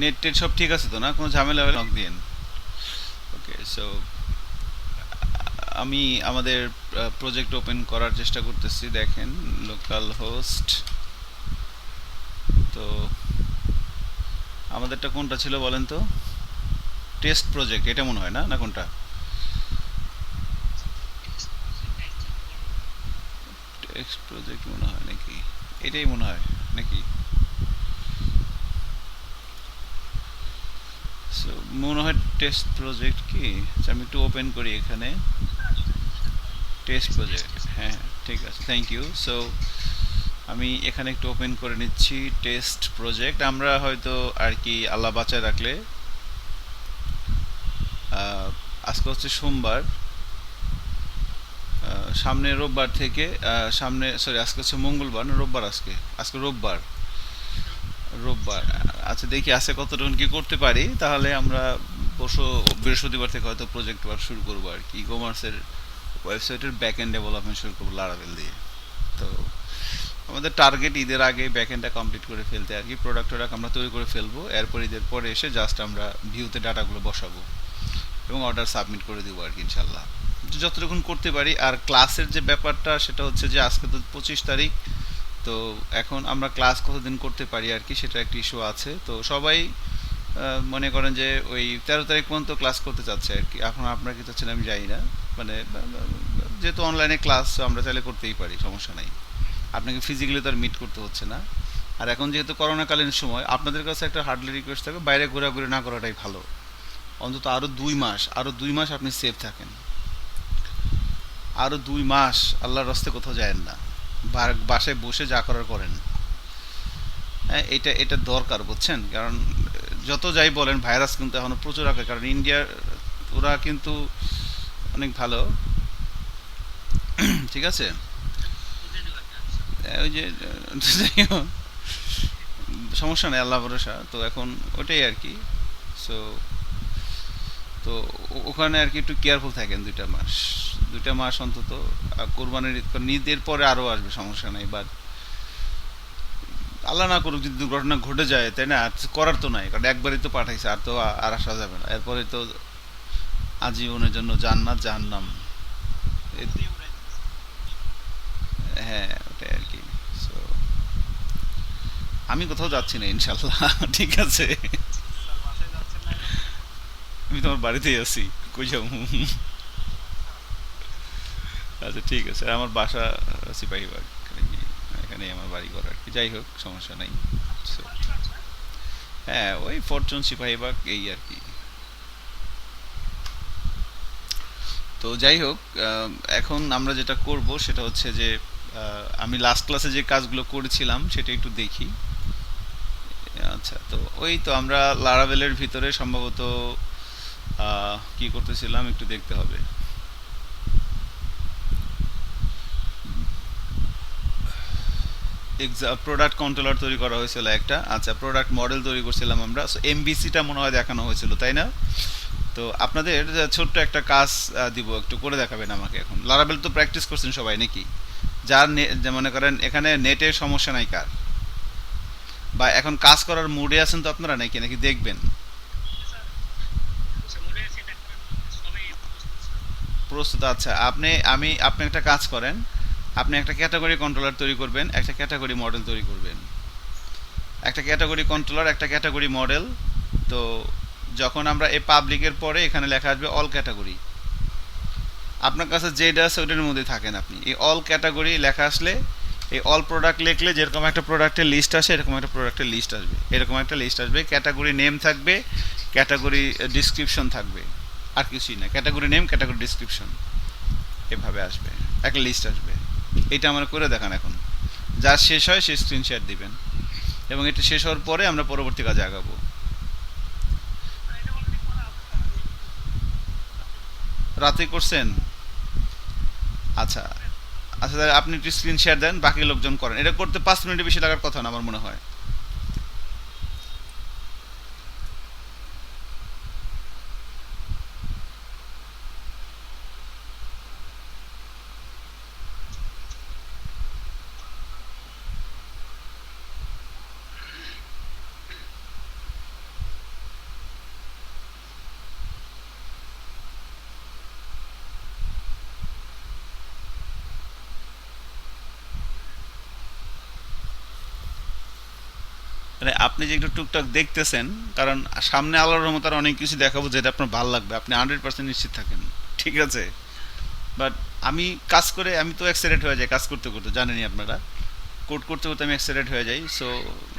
Net TET সব ঠিক আছে তো, না কোনো ঝামেলা হলে নক দিয়েন। ওকে, সো আমি আমাদের প্রজেক্ট ওপেন করার চেষ্টা করতেছি। দেখেন, লোকাল হোস্ট। তো আমাদেরটা কোনটা ছিল বলেন তো? টেস্ট প্রজেক্ট এটা মনে হয়, না না কোনটা? টেক্সট প্রজেক্ট মনে হয় নাকি? এটাই মনে হয় নাকি? সো মনে হয় টেস্ট প্রজেক্ট কি। আচ্ছা, আমি একটু ওপেন করি এখানে। টেস্ট প্রজেক্ট, হ্যাঁ হ্যাঁ, ঠিক আছে, থ্যাংক ইউ। সো আমি এখানে একটু ওপেন করে নিচ্ছি টেস্ট প্রজেক্ট। আমরা হয়তো আর কি আল্লাহ বাঁচায় রাখলে আজকে হচ্ছে সোমবার, সামনে রোববার থেকে সামনে, সরি, আজকে হচ্ছে মঙ্গলবার না রোববার, আজকে আজকে রোববার। রোববার, আচ্ছা দেখি আজকে কতটুকু কি করতে পারি। তাহলে আমরা বসো বৃহস্পতিবার থেকে হয়তো প্রজেক্ট ওয়ার্ক শুরু করবো আর কি, ই কমার্সের ওয়েবসাইটের ব্যাক এন্ড ডেভেলপমেন্ট শুরু করবো লারাভেল দিয়ে। তো আমাদের টার্গেট ঈদের আগে ব্যাক এন্ডটা কমপ্লিট করে ফেলতে আর কি, প্রোডাক্ট টোডাক্ট আমরা তৈরি করে ফেলবো, এরপর ঈদের পরে এসে জাস্ট আমরা ভিউতে ডাটাগুলো বসাবো এবং অর্ডার সাবমিট করে দেবো আর কি ইনশাল্লাহ। যতটুকুন করতে পারি। আর ক্লাসের যে ব্যাপারটা সেটা হচ্ছে যে আজকে তো 25 তারিখ, তো এখন আমরা ক্লাস কতদিন করতে পারি আর কি, সেটা একটা ইস্যু আছে। তো সবাই মনে করেন যে ওই 13 তারিখ পর্যন্ত ক্লাস করতে চাচ্ছে আর কি। এখন আপনারা কি চাচ্ছেন আমি জানি না, মানে যেহেতু অনলাইনে ক্লাস আমরা চাইলে করতেই পারি, সমস্যা নাই। আপনাকে ফিজিক্যালি তো আর মিট করতে হচ্ছে না। আর এখন যেহেতু করোনাকালীন সময়, আপনাদের কাছে একটা হার্ডলি রিকোয়েস্ট থাকবে, বাইরে ঘোরাঘুরি না করাটাই ভালো। অন্তত আরও 2 মাস আপনি সেফ থাকেন। আরও 2 মাস আল্লাহর রাস্তে কোথাও যায়েন না, বাসায় বসে যা করার করেন। হ্যাঁ, এটা এটা দরকার, বুঝছেন? কারণ যত যাই বলেন ভাইরাস কিন্তু এখনো প্রচুর আকার, কারণ ইন্ডিয়ার ওরা কিন্তু অনেক ভালো। ঠিক আছে। ওই যে যাই হোক, সমস্যা নেই, আল্লাহ ভরসা। তো এখন ওটাই আর কি। সো তো ওখানে আর কি একটু কেয়ারফুল থাকেন 2টা মাস, 2টা মাস অন্তত। কোরবানির ঈদ, কারণ ঈদের পরে আরও আসবে, সমস্যা নেই। বাট আল্লাহ না করুক যদি দুর্ঘটনা ঘটে যায়, তাই না? আর করার তো নাই, কারণ একবারই তো পাঠাইছে, আর তো আর আসা যাবে না। এরপরে তো আজীবনের জন্য জান্নাত জাহান্নাম। হ্যাঁ, ওটাই আর কি। সো আমি কোথাও যাচ্ছি না ইনশাল্লাহ। ঠিক আছে, আমি তোমার বাড়িতেই আছি। কই যাবো? আচ্ছা ঠিক আছে, আমার বাসা সিপাহীবাগ, এখানেই আমার বাড়ি ঘর আর কি। যাই হোক, সমস্যা নাই। So, হ্যাঁ, ওই ফরচুন সিপাহীবাগ এই আর কি। তো যাই হোক, এখন আমরা যেটা করব সেটা হচ্ছে যে আমি লাস্ট ক্লাসে যে কাজগুলো করেছিলাম সেটা একটু দেখি। আচ্ছা, তো ওই তো আমরা লারাভেলের ভিতরে সম্ভবত কি করতেছিলাম একটু দেখতে হবে। প্রোডাক্ট কন্ট্রোলার তৈরি করা হয়েছিল একটা, আচ্ছা প্রোডাক্ট মডেল তৈরি করছিলাম আমরা। সো এমবিসিটা মনে হয় দেখানো হয়েছিল, তাই না? তো আপনাদের ছোট্ট একটা কাজ দিব, একটু করে দেখাবেন আমাকে। এখন লারাবেল তো প্র্যাকটিস করছেন সবাই নাকি? যার যে মনে করেন এখানে নেটের সমস্যা নাই কার, বা এখন কাজ করার মুডে আছেন তো আপনারা, নাকি নাকি দেখবেন? প্রস্তুত, আচ্ছা। আপনি একটা কাজ করেন, আপনি একটা ক্যাটাগরি কন্ট্রোলার তৈরি করবেন, একটা ক্যাটাগরি মডেল তৈরি করবেন। একটা ক্যাটাগরি কন্ট্রোলার, একটা ক্যাটাগরি মডেল। তো যখন আমরা এই পাবলিকের পরে এখানে লেখা আসবে অল ক্যাটাগরি, আপনার কাছে যেটা আছে ওটার মধ্যে থাকেন আপনি। এই অল ক্যাটাগরি লেখা আসলে, এই অল প্রোডাক্ট লিখলে যেরকম একটা প্রোডাক্টের লিস্ট আসে, এরকম একটা প্রোডাক্টের লিস্ট আসবে, এরকম একটা লিস্ট আসবে। ক্যাটাগরি নেম থাকবে, ক্যাটাগরি ডিসক্রিপশন থাকবে, আর কিছুই না। ক্যাটাগরি নেম, ক্যাটাগরি ডিসক্রিপশন, এভাবে আসবে, একটা লিস্ট আসবে। এটা আমরা করে দেখান এখন। যা শেষ হয় সে স্ক্রিন শেয়ার দিবেন, এবং এটা শেষ হওয়ার পরে আমরা পরবর্তী কাজে আগাবো। রাতে করছেন? আচ্ছা, আচ্ছা তাহলে আপনি একটু স্ক্রিন শেয়ার দেন, বাকি লোকজন করেন। এটা করতে 5 মিনিটের বেশি লাগার কথা না আমার মনে হয়। মানে আপনি যে একটু টুকটাক দেখতেছেন, কারণ সামনে আল্লাহর রহমতে আর অনেক কিছু দেখাবো যেটা আপনার ভালো লাগবে, আপনি 100% নিশ্চিত থাকেন। ঠিক আছে? বাট আমি কাজ করে আমি তো এক্সাইটেড হয়ে যাই কাজ করতে করতে, জানেনই আপনারা। কোড করতে করতে আমি এক্সাইটেড হয়ে যাই। সো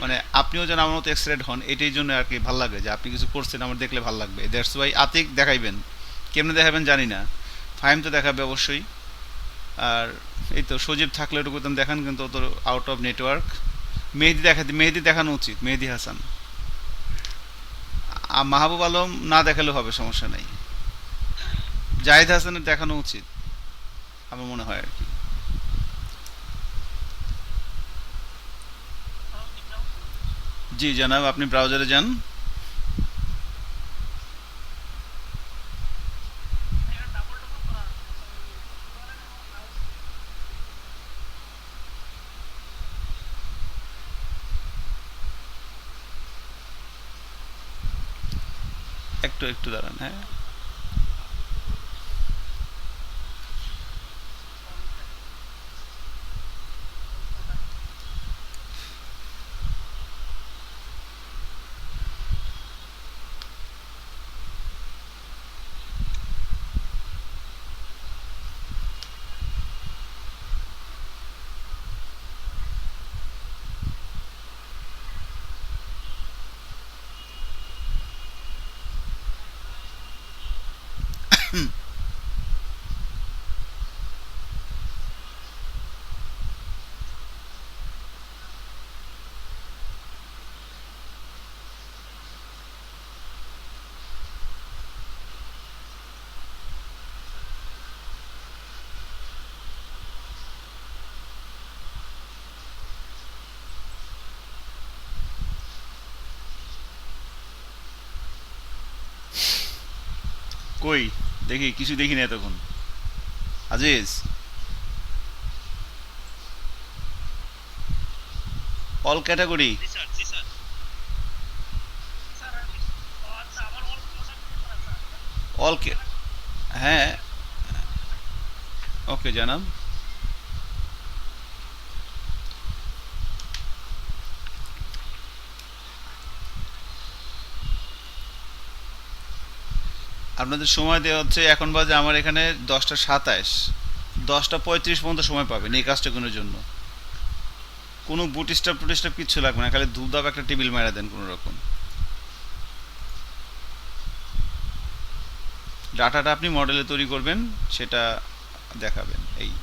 মানে আপনিও যেন আমার মতো এক্সাইটেড হন, এটাই জন্য আর কি ভালো লাগে যে আপনি কিছু করছেন আমার দেখলে ভালো লাগবে। দ্যাটস ওয়াই আতিক দেখাইবেন, কেমনে দেখাবেন জানি না, ফাহিম তো দেখাবে অবশ্যই। আর এই তো সজীব থাকলে ওটুকু তো দেখান, কিন্তু ও তো আউট অফ নেটওয়ার্ক। মেহেদি দেখানো উচিত, মেহেদি হাসান। মাহবুব আলম না দেখালেও হবে, সমস্যা নাই। জাহিদ হাসানের দেখানো উচিত আমার মনে হয় আর কি। জি জানাব, আপনি ব্রাউজারে যান। একটু একটু দাঁড়ান, হ্যাঁ। কই দেখি, কিছু দেখি না এতক্ষণ। Aziz, all category. অল, হ্যাঁ। ওকে জানাব। আপনাদের সময় দেওয়া হচ্ছে, এখন বাজে আমার এখানে 10টা 27, 10টা 35 পর্যন্ত সময় পাবেন এই কাজটা করার জন্য। কোনো বুট স্টাপ কিচ্ছু লাগবে না, খালি ধূপধাপ একটা টেবিল মারা দেন কোনো রকম। ডাটাটা আপনি মডেলে তৈরি করবেন, সেটা দেখাবেন এই।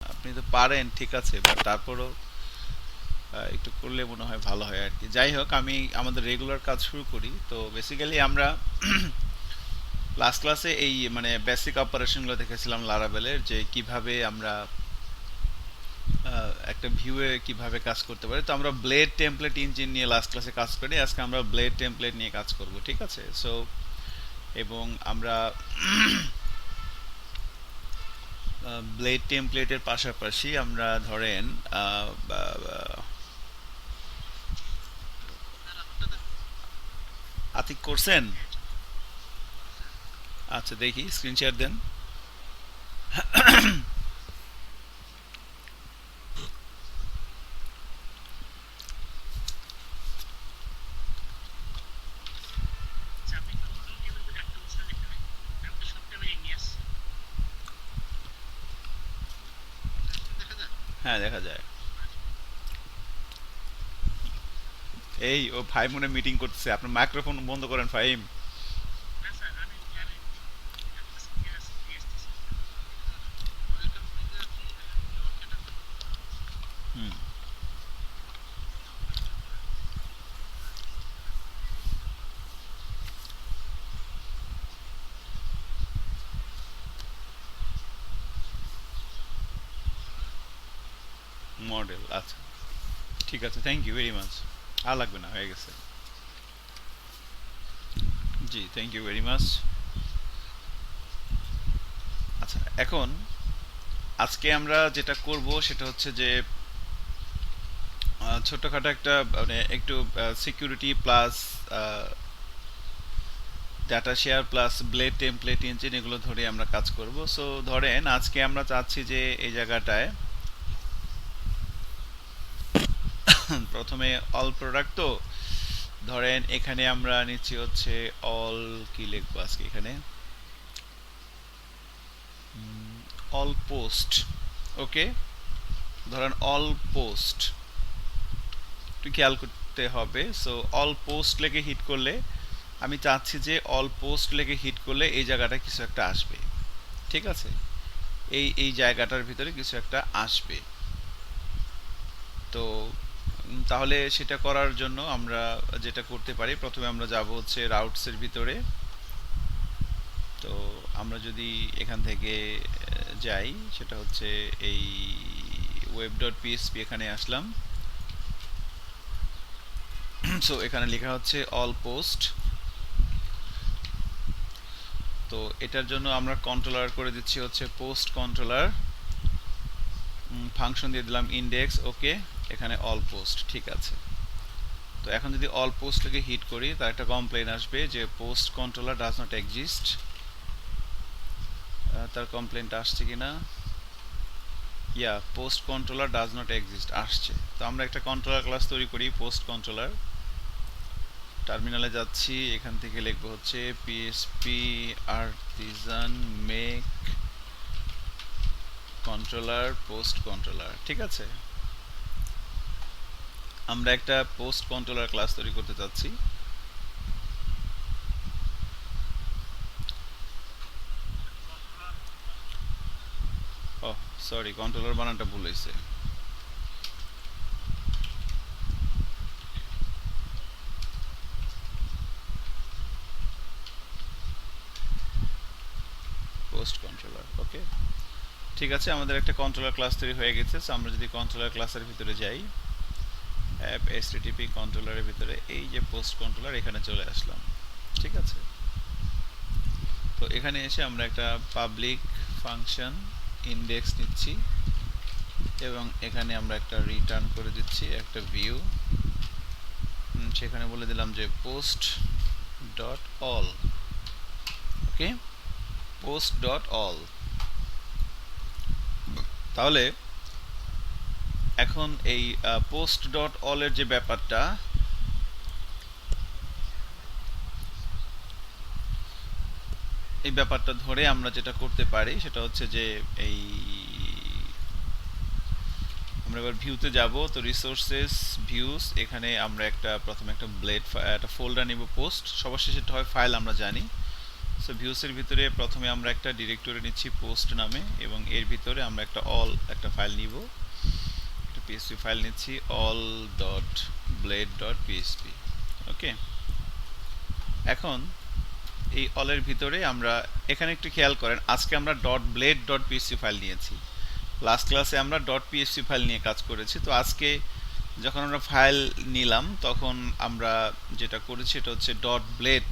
আপনি তো পারেন, ঠিক আছে, বাট তারপরও একটু করলে মনে হয় ভালো হয় আর কি। যাই হোক, আমি আমাদের রেগুলার কাজ শুরু করি। তো বেসিক্যালি আমরা লাস্ট ক্লাসে এই মানে বেসিক অপারেশনগুলো দেখেছিলাম লারাবেলের, যে কিভাবে আমরা একটা ভিউয়ে কিভাবে কাজ করতে পারি। তো আমরা ব্লেড টেমপ্লেট ইঞ্জিন নিয়ে লাস্ট ক্লাসে কাজ করি, আজকে আমরা ব্লেড টেমপ্লেট নিয়ে কাজ করব, ঠিক আছে? সো এবং আমরা ব্লেড টেমপ্লেটের পাশাপাশি আমরা ধরেন আতিক করছেন? আচ্ছা দেখি, স্ক্রিন শেয়ার দেন। হ্যাঁ দেখা যায়। এই ও ভাই মনে মিটিং করতেছে, আপনার মাইক্রোফোন বন্ধ করেন ফাহিম। হুম। মডেল, আচ্ছা ঠিক আছে, থ্যাংক ইউ ভেরি মাচ। আর লাগবে না, হয়ে গেছে। জি, থ্যাংক ইউ ভেরি মাচ। আচ্ছা, এখন আজকে আমরা যেটা করব সেটা হচ্ছে যে ছোট্টখাটো একটা মানে একটু security plus data share plus blade template engine এগুলো ধরে আমরা কাজ করব। সো ধরেন আজকে আমরা চাচ্ছি যে এই জায়গাটায় প্রথমে অল প্রোডাক্ট, তো ধরেন এখানে আমরা নিচ্ছি হচ্ছে অল, কি লিখবো আজকে এখানে, অল পোস্ট। ওকে, ধরেন অল পোস্ট, একটু খেয়াল করতে হবে। সো অল পোস্ট লেগে হিট করলে আমি চাচ্ছি যে অল পোস্ট লেগে হিট করলে এই জায়গাটা কিছু একটা আসবে, ঠিক আছে, এই এই জায়গাটার ভিতরে কিছু একটা আসবে। তো তাহলে সেটা করার জন্য আমরা যেটা করতে পারি, প্রথমে আমরা যাব হচ্ছে রাউটসের ভিতরে। তো আমরা যদি এখান থেকে যাই, সেটা হচ্ছে এই ওয়েব ডট পিএসপি, এখানে আসলাম। সো এখানে লেখা হচ্ছে অল পোস্ট। তো এটার জন্য আমরা কন্ট্রোলার করে দিচ্ছি হচ্ছে পোস্ট কন্ট্রোলার, ফাংশন দিয়ে দিলাম ইন্ডেক্স। ওকে, এখানে অল পোস্ট, ঠিক আছে। তো এখন যদি অল পোস্ট লিখে হিট করি, তার একটা কমপ্লেন আসবে যে post controller does not exist. তার কমপ্লেনটা আসছে কিনা, yeah post controller does not exist আসছে। তো আমরা একটা কন্ট্রোলার ক্লাস তৈরি করি পোস্ট কন্ট্রোলার। টার্মিনালে যাচ্ছি, এখান থেকে লিখবো হচ্ছে PSP Artisan make controller post controller, ঠিক আছে। আমরা একটা পোস্ট কন্ট্রোলার ক্লাস তৈরি করতে চাচ্ছি। ও সরি, কন্ট্রোলার বানানটা ভুল হয়েছে। পোস্ট কন্ট্রোলার, ওকে ঠিক আছে। আমাদের একটা কন্ট্রোলার ক্লাস তৈরি হয়ে গেছে। সো আমরা যদি কন্ট্রোলার ক্লাসের ভিতরে যাই, অ্যাপ এসটিটিপি কন্ট্রোলারের ভিতরে এই যে পোস্ট কন্ট্রোলার, এখানে চলে আসলাম, ঠিক আছে। তো এখানে এসে আমরা একটা পাবলিক ফাংশন ইন্ডেক্স নিচ্ছি এবং এখানে আমরা একটা রিটার্ন করে দিচ্ছি একটা ভিউ। সেখানে বলে দিলাম যে পোস্ট ডট অল, ওকে, পোস্ট ডট অল। তাহলে এখন এই পোস্ট ডট অল এর যে ব্যাপারটা, এই ব্যাপারটা ধরে আমরা যেটা করতে পারি সেটা হচ্ছে যে এই আমরা এবার ভিউতে যাব। তো রিসোর্সেস ভিউস, এখানে আমরা একটা প্রথমে একটা ব্লেড একটা ফোল্ডার নিব পোস্ট, সবার শেষে হয় ফাইল আমরা জানি। সো ভিউসের ভিতরে প্রথমে আমরা একটা ডিরেক্টরি নিচ্ছি পোস্ট নামে এবং এর ভিতরে আমরা একটা অল একটা ফাইল নিব, একটা পিএসপি ফাইল নিচ্ছি all dot blade dot PSP. Okay, এখন এই অলের ভিতরে আমরা এখানে একটু খেয়াল করেন, আজকে আমরা dot blade dot PSP file নিয়েছি, লাস্ট ক্লাসে আমরা ডট পিএসপি ফাইল নিয়ে কাজ করেছি। তো আজকে যখন আমরা ফাইল নিলাম তখন আমরা যেটা করেছি এটা হচ্ছে dot blade.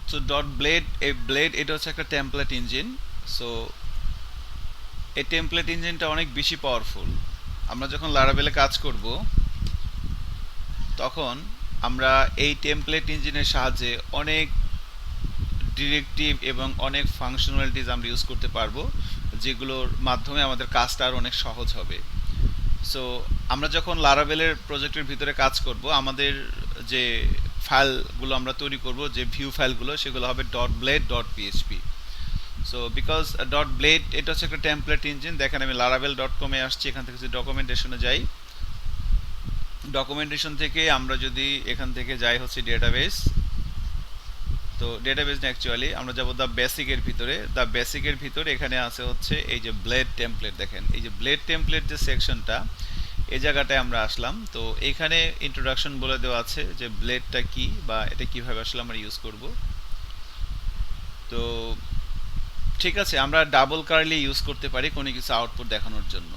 So dot blade, এই ব্লেড এটা হচ্ছে একটা টেমপ্লেট ইঞ্জিন। সো এই টেমপ্লেট ইঞ্জিনটা অনেক বেশি পাওয়ারফুল। আমরা যখন লারাভেলে কাজ করব তখন আমরা এই টেমপ্লেট ইঞ্জিনের সাহায্যে অনেক ডিরেক্টিভ এবং অনেক ফাংশনালিটিস আমরা ইউজ করতে পারবো, যেগুলোর মাধ্যমে আমাদের কাজটা আর অনেক সহজ হবে। সো আমরা যখন লারাভেলের প্রজেক্টের ভিতরে কাজ করব, আমাদের যে ফাইলগুলো আমরা তৈরি করব, যে ভিউ ফাইলগুলো, সেগুলো হবে dot blade dot PHP. So because dot blade এটা হচ্ছে একটা টেমপ্লেট ইঞ্জিন। দেখেন আমি লারাভেল ডট কমে আসছি, এখান থেকে যদি ডকুমেন্টেশনে যাই, ডকুমেন্টেশন থেকে আমরা যদি এখান থেকে যাই হচ্ছে ডেটাবেস, তো ডেটাবেস না, অ্যাকচুয়ালি আমরা যাব দ্য বেসিকের ভিতরে। দ্য বেসিকের ভিতরে এখানে আছে হচ্ছে এই যে ব্লেড টেমপ্লেট, দেখেন এই যে ব্লেড টেমপ্লেট যে সেকশনটা, এই জায়গাটায় আমরা আসলাম। তো এখানে ইন্ট্রোডাকশন বলে দেওয়া আছে যে ব্লেডটা কি বা এটা কিভাবে আসলে আমরা ইউজ করব। তো ঠিক আছে, আমরা ডাবল কার্লি ইউজ করতে পারি কোনো কিছু আউটপুট দেখানোর জন্য।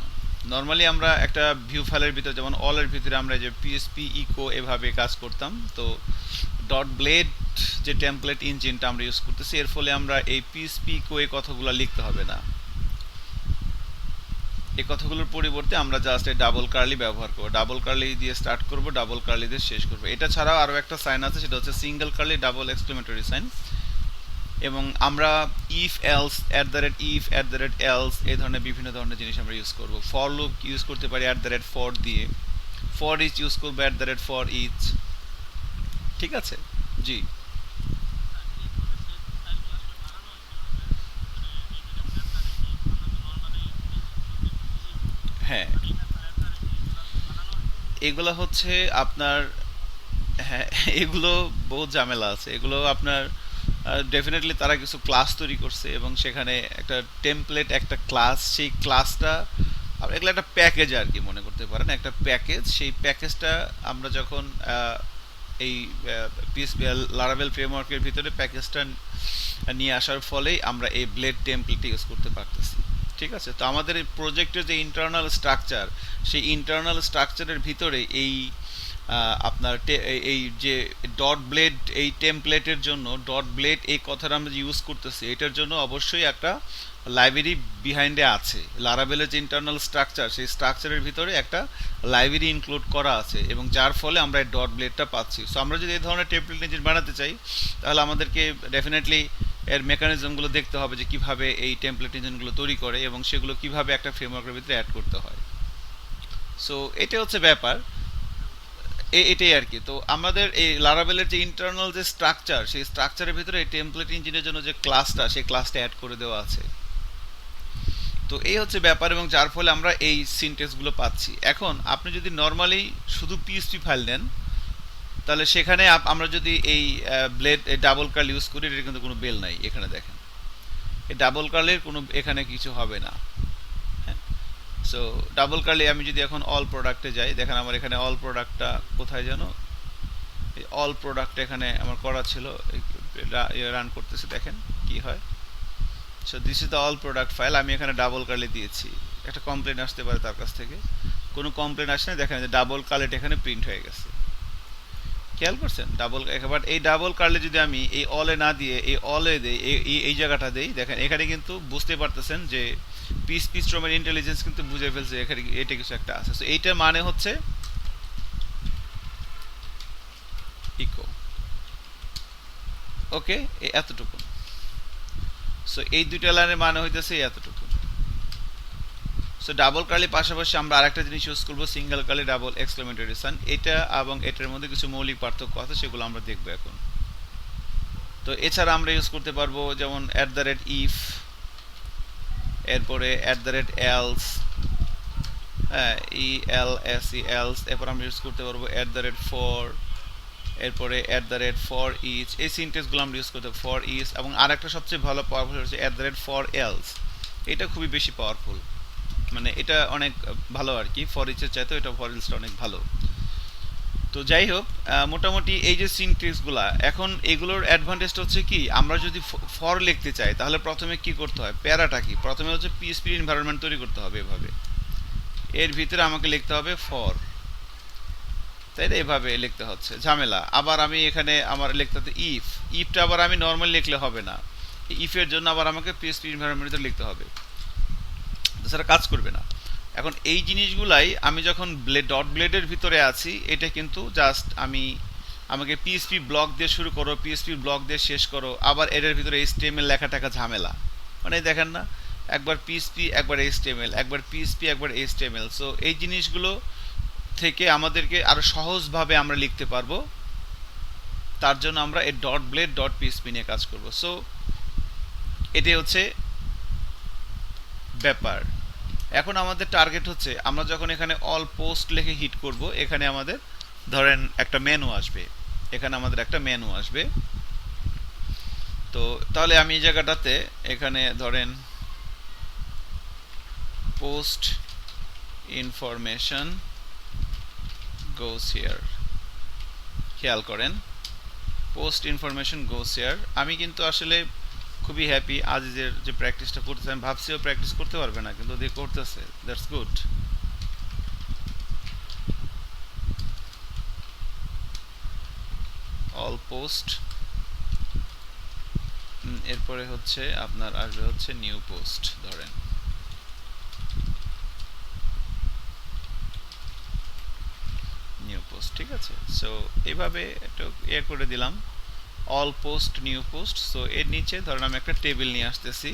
নর্মালি আমরা একটা ভিউ ফাইলের ভিতরে যেমন অলের ভিতরে আমরা যে পিএসপি ইকো এভাবে কাজ করতাম, তো ডট ব্লেড যে টেমপ্লেট ইঞ্জিনটা আমরা ইউজ করতেছি, এর ফলে আমরা এই পিএসপি ইকো এই কথাগুলো লিখতে হবে না। এই কথাগুলোর পরিবর্তে আমরা জাস্ট এই ডাবল কার্লি ব্যবহার করব, ডাবল কার্লি দিয়ে স্টার্ট করব, ডাবল কার্লি দিয়ে শেষ করব। এটা ছাড়াও আরও একটা সাইন আছে, সেটা হচ্ছে single curly double exclamatory sign. এবং আমরা if else, at the rate if, at the rate else, এই ধরনের বিভিন্ন ধরনের জিনিস আমরা ইউজ করব। ফর লুপ ইউজ করতে পারি অ্যাট দ্য রেট ফর দিয়ে, ফর ইচ ইউজ করবো at the rate for each. ঠিক আছে, জি। হ্যাঁ, এগুলো হচ্ছে আপনার, হ্যাঁ, এগুলো বহুত ঝামেলা আছে। এগুলো আপনার ডেফিনেটলি তারা কিছু ক্লাস তৈরি করছে এবং সেখানে একটা টেমপ্লেট, একটা ক্লাস, সেই ক্লাসটা এগুলো একটা প্যাকেজ আর কি মনে করতে পারেন, একটা প্যাকেজ। সেই প্যাকেজটা আমরা যখন এই পিএসপি লারাভেল ফ্রেমওয়ার্কের ভিতরে প্যাকেজটা নিয়ে আসার ফলেই আমরা এই ব্লেড টেমপ্লেট ইউজ করতে পারতেছি। ঠিক আছে, তো আমাদের এই প্রজেক্টের যে ইন্টারনাল স্ট্রাকচার, সেই ইন্টারনাল স্ট্রাকচারের ভিতরে এই আপনার এই যে ডট ব্লেড, এই টেমপ্লেটের জন্য ডট ব্লেড এই কথাটা আমরা যে ইউজ করতেছি, এটার জন্য অবশ্যই একটা লাইব্রেরি বিহাইন্ডে আছে। লারাভেলের যে ইন্টারনাল স্ট্রাকচার, সেই স্ট্রাকচারের ভিতরে একটা লাইব্রেরি ইনক্লুড করা আছে এবং যার ফলে আমরা এই ডট ব্লেডটা পাচ্ছি। সো আমরা যদি এই ধরনের টেমপ্লেট ইঞ্জিন বানাতে চাই, তাহলে আমাদেরকে ডেফিনেটলি এর মেকানিজমগুলো দেখতে হবে যে কিভাবে এই টেমপ্লেট ইঞ্জিনগুলো তৈরি করে এবং সেগুলো কিভাবে একটা ফ্রেমওয়ার্কের ভিতরে অ্যাড করতে হয়। সো এটা হচ্ছে ব্যাপার, এটাই আর কি। তো আমাদের এই লারাভেলের যে ইন্টারনাল যে স্ট্রাকচার, সেই স্ট্রাকচারের ভিতরে এই টেমপ্লেট ইঞ্জিনের জন্য যে ক্লাসটা, সেই ক্লাসটা অ্যাড করে দেওয়া আছে। তো এই হচ্ছে ব্যাপার এবং যার ফলে আমরা এই সিনটেক্সগুলো পাচ্ছি। এখন আপনি যদি নর্মালি শুধু পিএসপি ফাইল নেন, তাহলে সেখানে আমরা যদি এই ব্লেড ডাবল কার্ল ইউজ করি, এটার কিন্তু কোনো বেল নাই। এখানে দেখেন, এই ডাবল কার্লের কোনো এখানে কিছু হবে না। হ্যাঁ, সো ডাবল কার্লে আমি যদি এখন অল প্রোডাক্টে যাই, দেখেন আমার এখানে অল প্রোডাক্টটা কোথায় যেন, এই অল প্রোডাক্ট এখানে আমার করা ছিল, রান করতেছে, দেখেন কি হয়। So this is the all product file, আমি এখানে ডাবল কার্লে দিয়েছি। একটা কমপ্লেন আসতে পারে তার কাছ থেকে, কোনো কমপ্লেন আসে না, দেখেন যে ডাবল কার্লেট এখানে প্রিন্ট হয়ে গেছে। খেয়াল করছেন ডাবল, এবার এই ডাবল কার্লে যদি আমি এই অলে না দিয়ে এই অলে দেই, এই জায়গাটা দেই, দেখেন এখানে কিন্তু বুঝতে পারতেছেন যে পিএসপি স্ট্রমের ইন্টেলিজেন্স কিন্তু বুঝে ফেলছে এখানে এটা কিছু একটা আছে। সো এইটার মানে হচ্ছে ইকো। ওকে, এতটুকু। সো এই দুইটা লাইনের মানে হইতেছে এতটুকু। সো ডাবল কার্লির পাশাপাশি আমরা আরেকটা জিনিস ইউজ করবো, single curly double exclamatory sign. এটা এবং এটার মধ্যে কিছু মৌলিক পার্থক্য আছে, সেগুলো আমরা দেখবো এখন। তো এছাড়া আমরা ইউজ করতে পারবো যেমন অ্যাট দ্য রেট ইফ, এরপরে অ্যাট দ্য রেট এলস, হ্যাঁ, ই এল এস ই এলস। এরপর আমরা ইউজ করতে পারবো অ্যাট দ্য রেট ফর, এরপরে at the rate for each. এই সিনটেক্সগুলো আমরা ইউজ করতে ফর ইচ। এবং আরেকটা সবচেয়ে ভালো পাওয়ারফুল হচ্ছে at the rate for else. এটা খুবই বেশি পাওয়ারফুল, মানে এটা অনেক ভালো আর কি, ফর ইচের চাইতে এটা ফর ইলসটা অনেক ভালো। তো যাই হোক, মোটামুটি এই যে সিনটেক্সগুলা, এখন এগুলোর অ্যাডভান্টেজটা হচ্ছে কি, আমরা যদি ফর লিখতে চাই তাহলে প্রথমে কি করতে হয়, প্যারাটা কি, প্রথমে হচ্ছে পিএসপি এনভায়রনমেন্ট তৈরি করতে হবে এভাবে, এর ভিতরে আমাকে লিখতে হবে ফর, তাই না, এভাবে লিখতে হচ্ছে, ঝামেলা। আবার আমি এখানে আমার লিখতে হচ্ছে ইফ, ইফটা আবার আমি নর্মাল লিখলে হবে না, ইফের জন্য আবার আমাকে পিএসপি এনভায়রনমেন্টে লিখতে হবে, তাছাড়া কাজ করবে না। এখন এই জিনিসগুলাই আমি যখন ডট ব্লেডের ভিতরে আছি, এটা কিন্তু জাস্ট আমাকে পিএসপি ব্লক দিয়ে শুরু করো, পিএসপি ব্লক দিয়ে শেষ করো, আবার এর ভিতরে এইচটিএমএল লেখা টাকা ঝামেলা, মানে দেখেন না, একবার পিএসপি একবার এইচটিএমএল, একবার পিএসপি একবার এইচটিএমএল। সো এই জিনিসগুলো থেকে আমাদেরকে আরো সহজভাবে আমরা লিখতে পারবো, তার জন্য আমরা এই ডট ব্লেড ডট পিএসপি নিয়ে কাজ করব। সো এটাই হচ্ছে ব্যাপার। এখন আমাদের টার্গেট হচ্ছে, আমরা যখন এখানে অল পোস্ট লিখে হিট করব, এখানে আমাদের ধরেন একটা মেনু আসবে, এখানে আমাদের একটা মেনু আসবে। তো তাহলে আমি এই জায়গাটাতে এখানে ধরেন পোস্ট ইনফরমেশন গোস হিয়ার, খেয়াল করেন পোস্ট ইনফরমেশন গোস হিয়ার। আমি কিন্তু আসলে খুবই হ্যাপি আজিজের যে প্র্যাকটিসটা করতেছে, আমি ভাবছিও প্র্যাকটিস করতে পারবে না, কিন্তু দিয়ে করতেছে, দ্যাটস গুড। অল পোস্ট, এরপরে হচ্ছে আপনার আসবে হচ্ছে নিউ পোস্ট, ধরেন নিউ পোস্ট, ঠিক আছে। সো এইভাবে একটু করে দিলাম all post new post. So এর নিচে ধরেন আমি একটা টেবিল নিয়ে আসতেছি,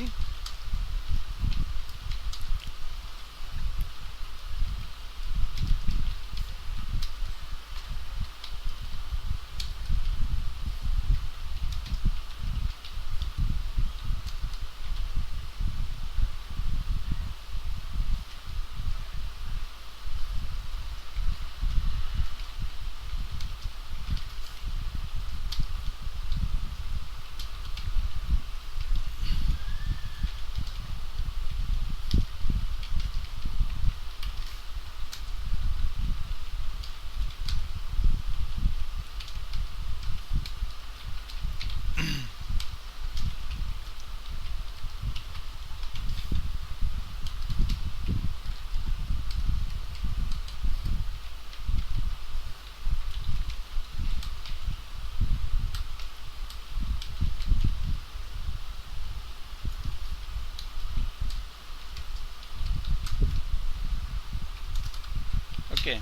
ওকে।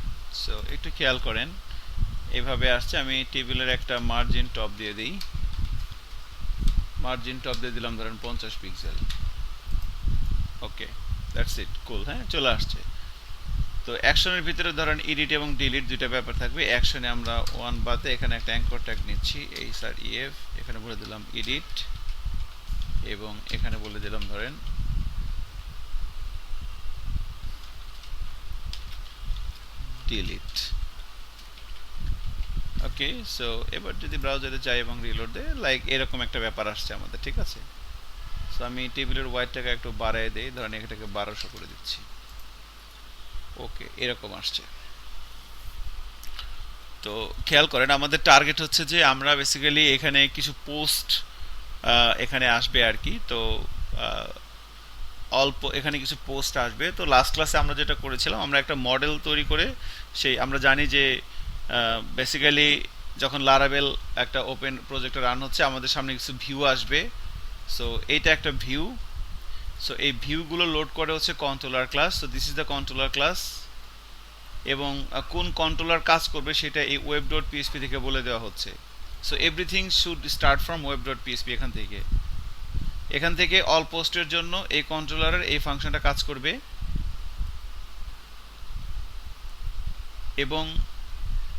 সো একটু খেয়াল করেন এভাবে আসছে। আমি টেবিলের একটা মার্জিন টপ দিয়ে দিই, মার্জিন টপ দিয়ে দিলাম ধরেন 50 পিক্সেল। ওকে, দ্যাটস ইট, কুল। হ্যাঁ, চলে আসছে। তো অ্যাকশনের ভিতরে ধরেন এডিট এবং ডিলিট দুইটা ব্যাপার থাকবে। অ্যাকশনে আমরা ওয়ান বাদে এখানে একটা অ্যাঙ্কর ট্যাগ নিচ্ছি, এই স্যার ইএফ, এখানে বলে দিলাম এডিট এবং এখানে বলে দিলাম ধরেন ডিলিট। ওকে, সো এবার যদি ব্রাউজারে যাই এবং রিলোড দেয়, লাইক এরকম একটা ব্যাপার আসছে আমাদের, ঠিক আছে। সো আমি টেবিলের ওয়াইডটাকে একটু বাড়ায় দেই, ধরেন এটাকে 1200 করে দিচ্ছি। ওকে, এরকম আসছে। তো খেয়াল করেন আমাদের টার্গেট হচ্ছে যে আমরা বেসিক্যালি এখানে কিছু পোস্ট এখানে আসবে আর কি। তো অল্প এখানে কিছু পোস্ট আসবে। তো লাস্ট ক্লাসে আমরা যেটা করেছিলাম, আমরা একটা মডেল তৈরি করে, সেই আমরা জানি যে বেসিক্যালি যখন লারাভেল একটা ওপেন প্রজেক্টে রান হচ্ছে আমাদের সামনে কিছু ভিউ আসবে। সো এইটা একটা ভিউ। সো এই ভিউগুলো লোড করে হচ্ছে controller class. So this is the controller class, এবং কোন কন্ট্রোলার কাজ করবে সেটা এই ওয়েব ডট পিএসপি থেকে বলে দেওয়া হচ্ছে। So everything should start from web dot PSP. এখান থেকে অল পোস্টের জন্য এই কন্ট্রোলারের এই ফাংশনটা কাজ করবে, এবং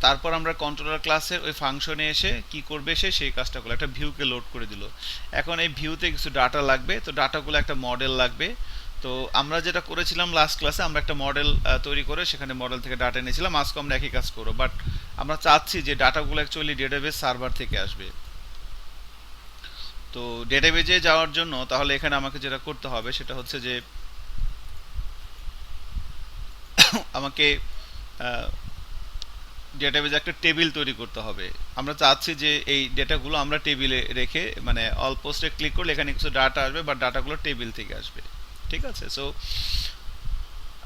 তারপর আমরা কন্ট্রোলার ক্লাসের ওই ফাংশনে এসে কি করবে, সেই কাজটা করলো, একটা ভিউকে লোড করে দিল। এখন এই ভিউতে কিছু ডাটা লাগবে, তো ডাটাগুলো একটা মডেল লাগবে। তো আমরা যেটা করেছিলাম লাস্ট ক্লাসে, আমরা একটা মডেল তৈরি করে সেখানে মডেল থেকে ডাটা এনেছিলাম। আজকে আমরা একই কাজ করবো, বাট আমরা চাচ্ছি যে ডাটাগুলো অ্যাকচুয়ালি ডেটাবেস সার্ভার থেকে আসবে। তো ডেটাবেজে যাওয়ার জন্য তাহলে এখানে আমাকে যেটা করতে হবে সেটা হচ্ছে যে আমাকে ডেটাবেজে একটা টেবিল তৈরি করতে হবে। আমরা চাচ্ছি যে এই ডেটাগুলো আমরা টেবিলে রেখে, মানে অল পোস্টে ক্লিক করলে এখানে কিছু ডাটা আসবে, বাট ডাটাগুলো টেবিল থেকে আসবে, ঠিক আছে। সো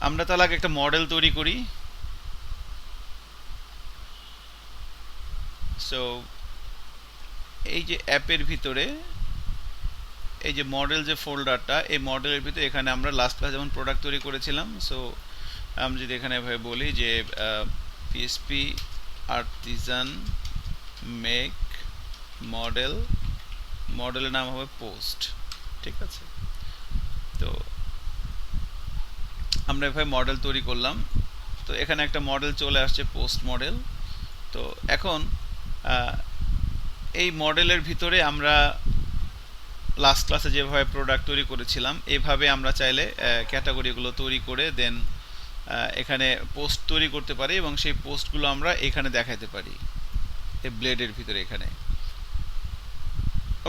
আমরা তাহলে আগে একটা মডেল তৈরি করি। সো এই যে অ্যাপের ভিতরে এই যে মডেল যে ফোল্ডারটা, এই মডেলের ভিতরে এখানে আমরা লাস্ট ক্লাস যেমন প্রোডাক্ট তৈরি করেছিলাম। সো আমি যদি এখানে এভাবে বলি যে পিএসপি আর্টিজান মেক মডেল, মডেলের নাম হবে পোস্ট, ঠিক আছে। তো আমরা এভাবে মডেল তৈরি করলাম। তো এখানে একটা মডেল চলে আসছে, পোস্ট মডেল। তো এখন এই মডেলের ভিতরে আমরা লাস্ট ক্লাসে যেভাবে প্রোডাক্ট তৈরি করেছিলাম এভাবে আমরা চাইলে ক্যাটাগরিগুলো তৈরি করে দেন এখানে পোস্ট তৈরি করতে পারি, এবং সেই পোস্টগুলো আমরা এখানে দেখাতে পারি এই ব্লেডের ভিতরে এখানে।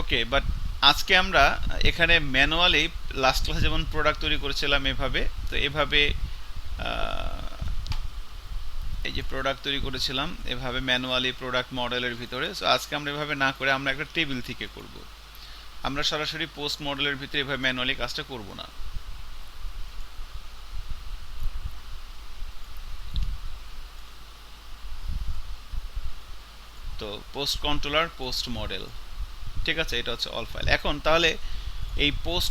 ওকে, বাট আজকে আমরা এখানে ম্যানুয়ালি লাস্ট ক্লাসে যেমন প্রোডাক্ট তৈরি করেছিলাম এভাবে, তো এভাবে এই যে প্রোডাক্ট তৈরি করেছিলাম এভাবে ম্যানুয়ালি প্রোডাক্ট মডেলের ভিতরে। সো আজকে আমরা এভাবে না করে আমরা একটা টেবিল থেকে করব। আমরা সরাসরি পোস্ট মডেলের ভিতরে এভাবে ম্যানুয়ালি কাজটা করব না। তো পোস্ট কন্ট্রোলার, পোস্ট মডেল, ঠিক আছে, এটা হচ্ছে অল ফাইল। এখন তাহলে এই পোস্ট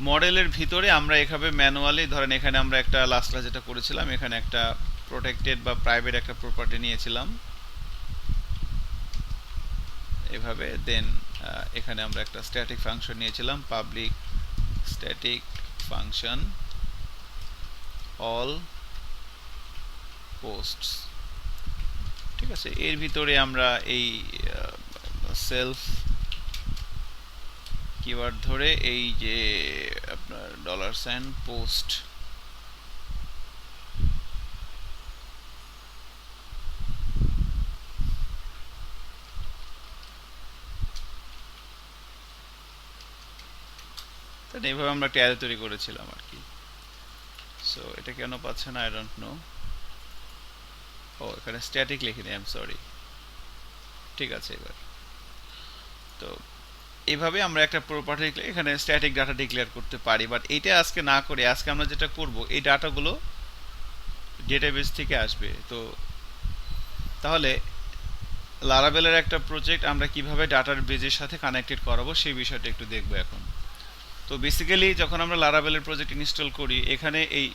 মডেলের ভিতরে আমরা এভাবে ম্যানুয়ালি, ধরেন এখানে আমরা একটা লাস্ট ক্লাস যেটা করেছিলাম, এখানে একটা প্রোটেক্টেড বা প্রাইভেট একটা প্রপার্টি নিয়েছিলাম এভাবে, দেন এখানে আমরা একটা স্ট্যাটিক ফাংশন নিয়েছিলাম, public static function all posts, ঠিক আছে। এর ভিতরে আমরা এই সেলফ কিওয়ার্ড ধরে এই যে আপনার $সাইন পোস্ট, এইভাবে আমরা একটা অ্যারে তৈরি করেছিলাম আর কি। সো এটা কেন পাচ্ছে না, আই ডোন্ট নো। ও এখানে স্ট্যাটিক লিখে নিই, আই এম সরি। ঠিক আছে, এবার তো এইভাবে আমরা একটা প্রপার্টি এখানে স্ট্যাটিক ডাটা ডিক্লেয়ার করতে পারি, বাট এইটা আজকে না করে আজকে আমরা যেটা করব, এই ডাটাগুলো ডেটাবেস থেকে আসবে। তো তাহলে লারাভেলের একটা প্রজেক্ট আমরা কিভাবে ডাটার বেজের সাথে কানেক্টেড করাবো সেই বিষয়টা একটু দেখবো এখন। তো বেসিক্যালি যখন আমরা লারাভেলের প্রজেক্ট ইনস্টল করি, এখানে এই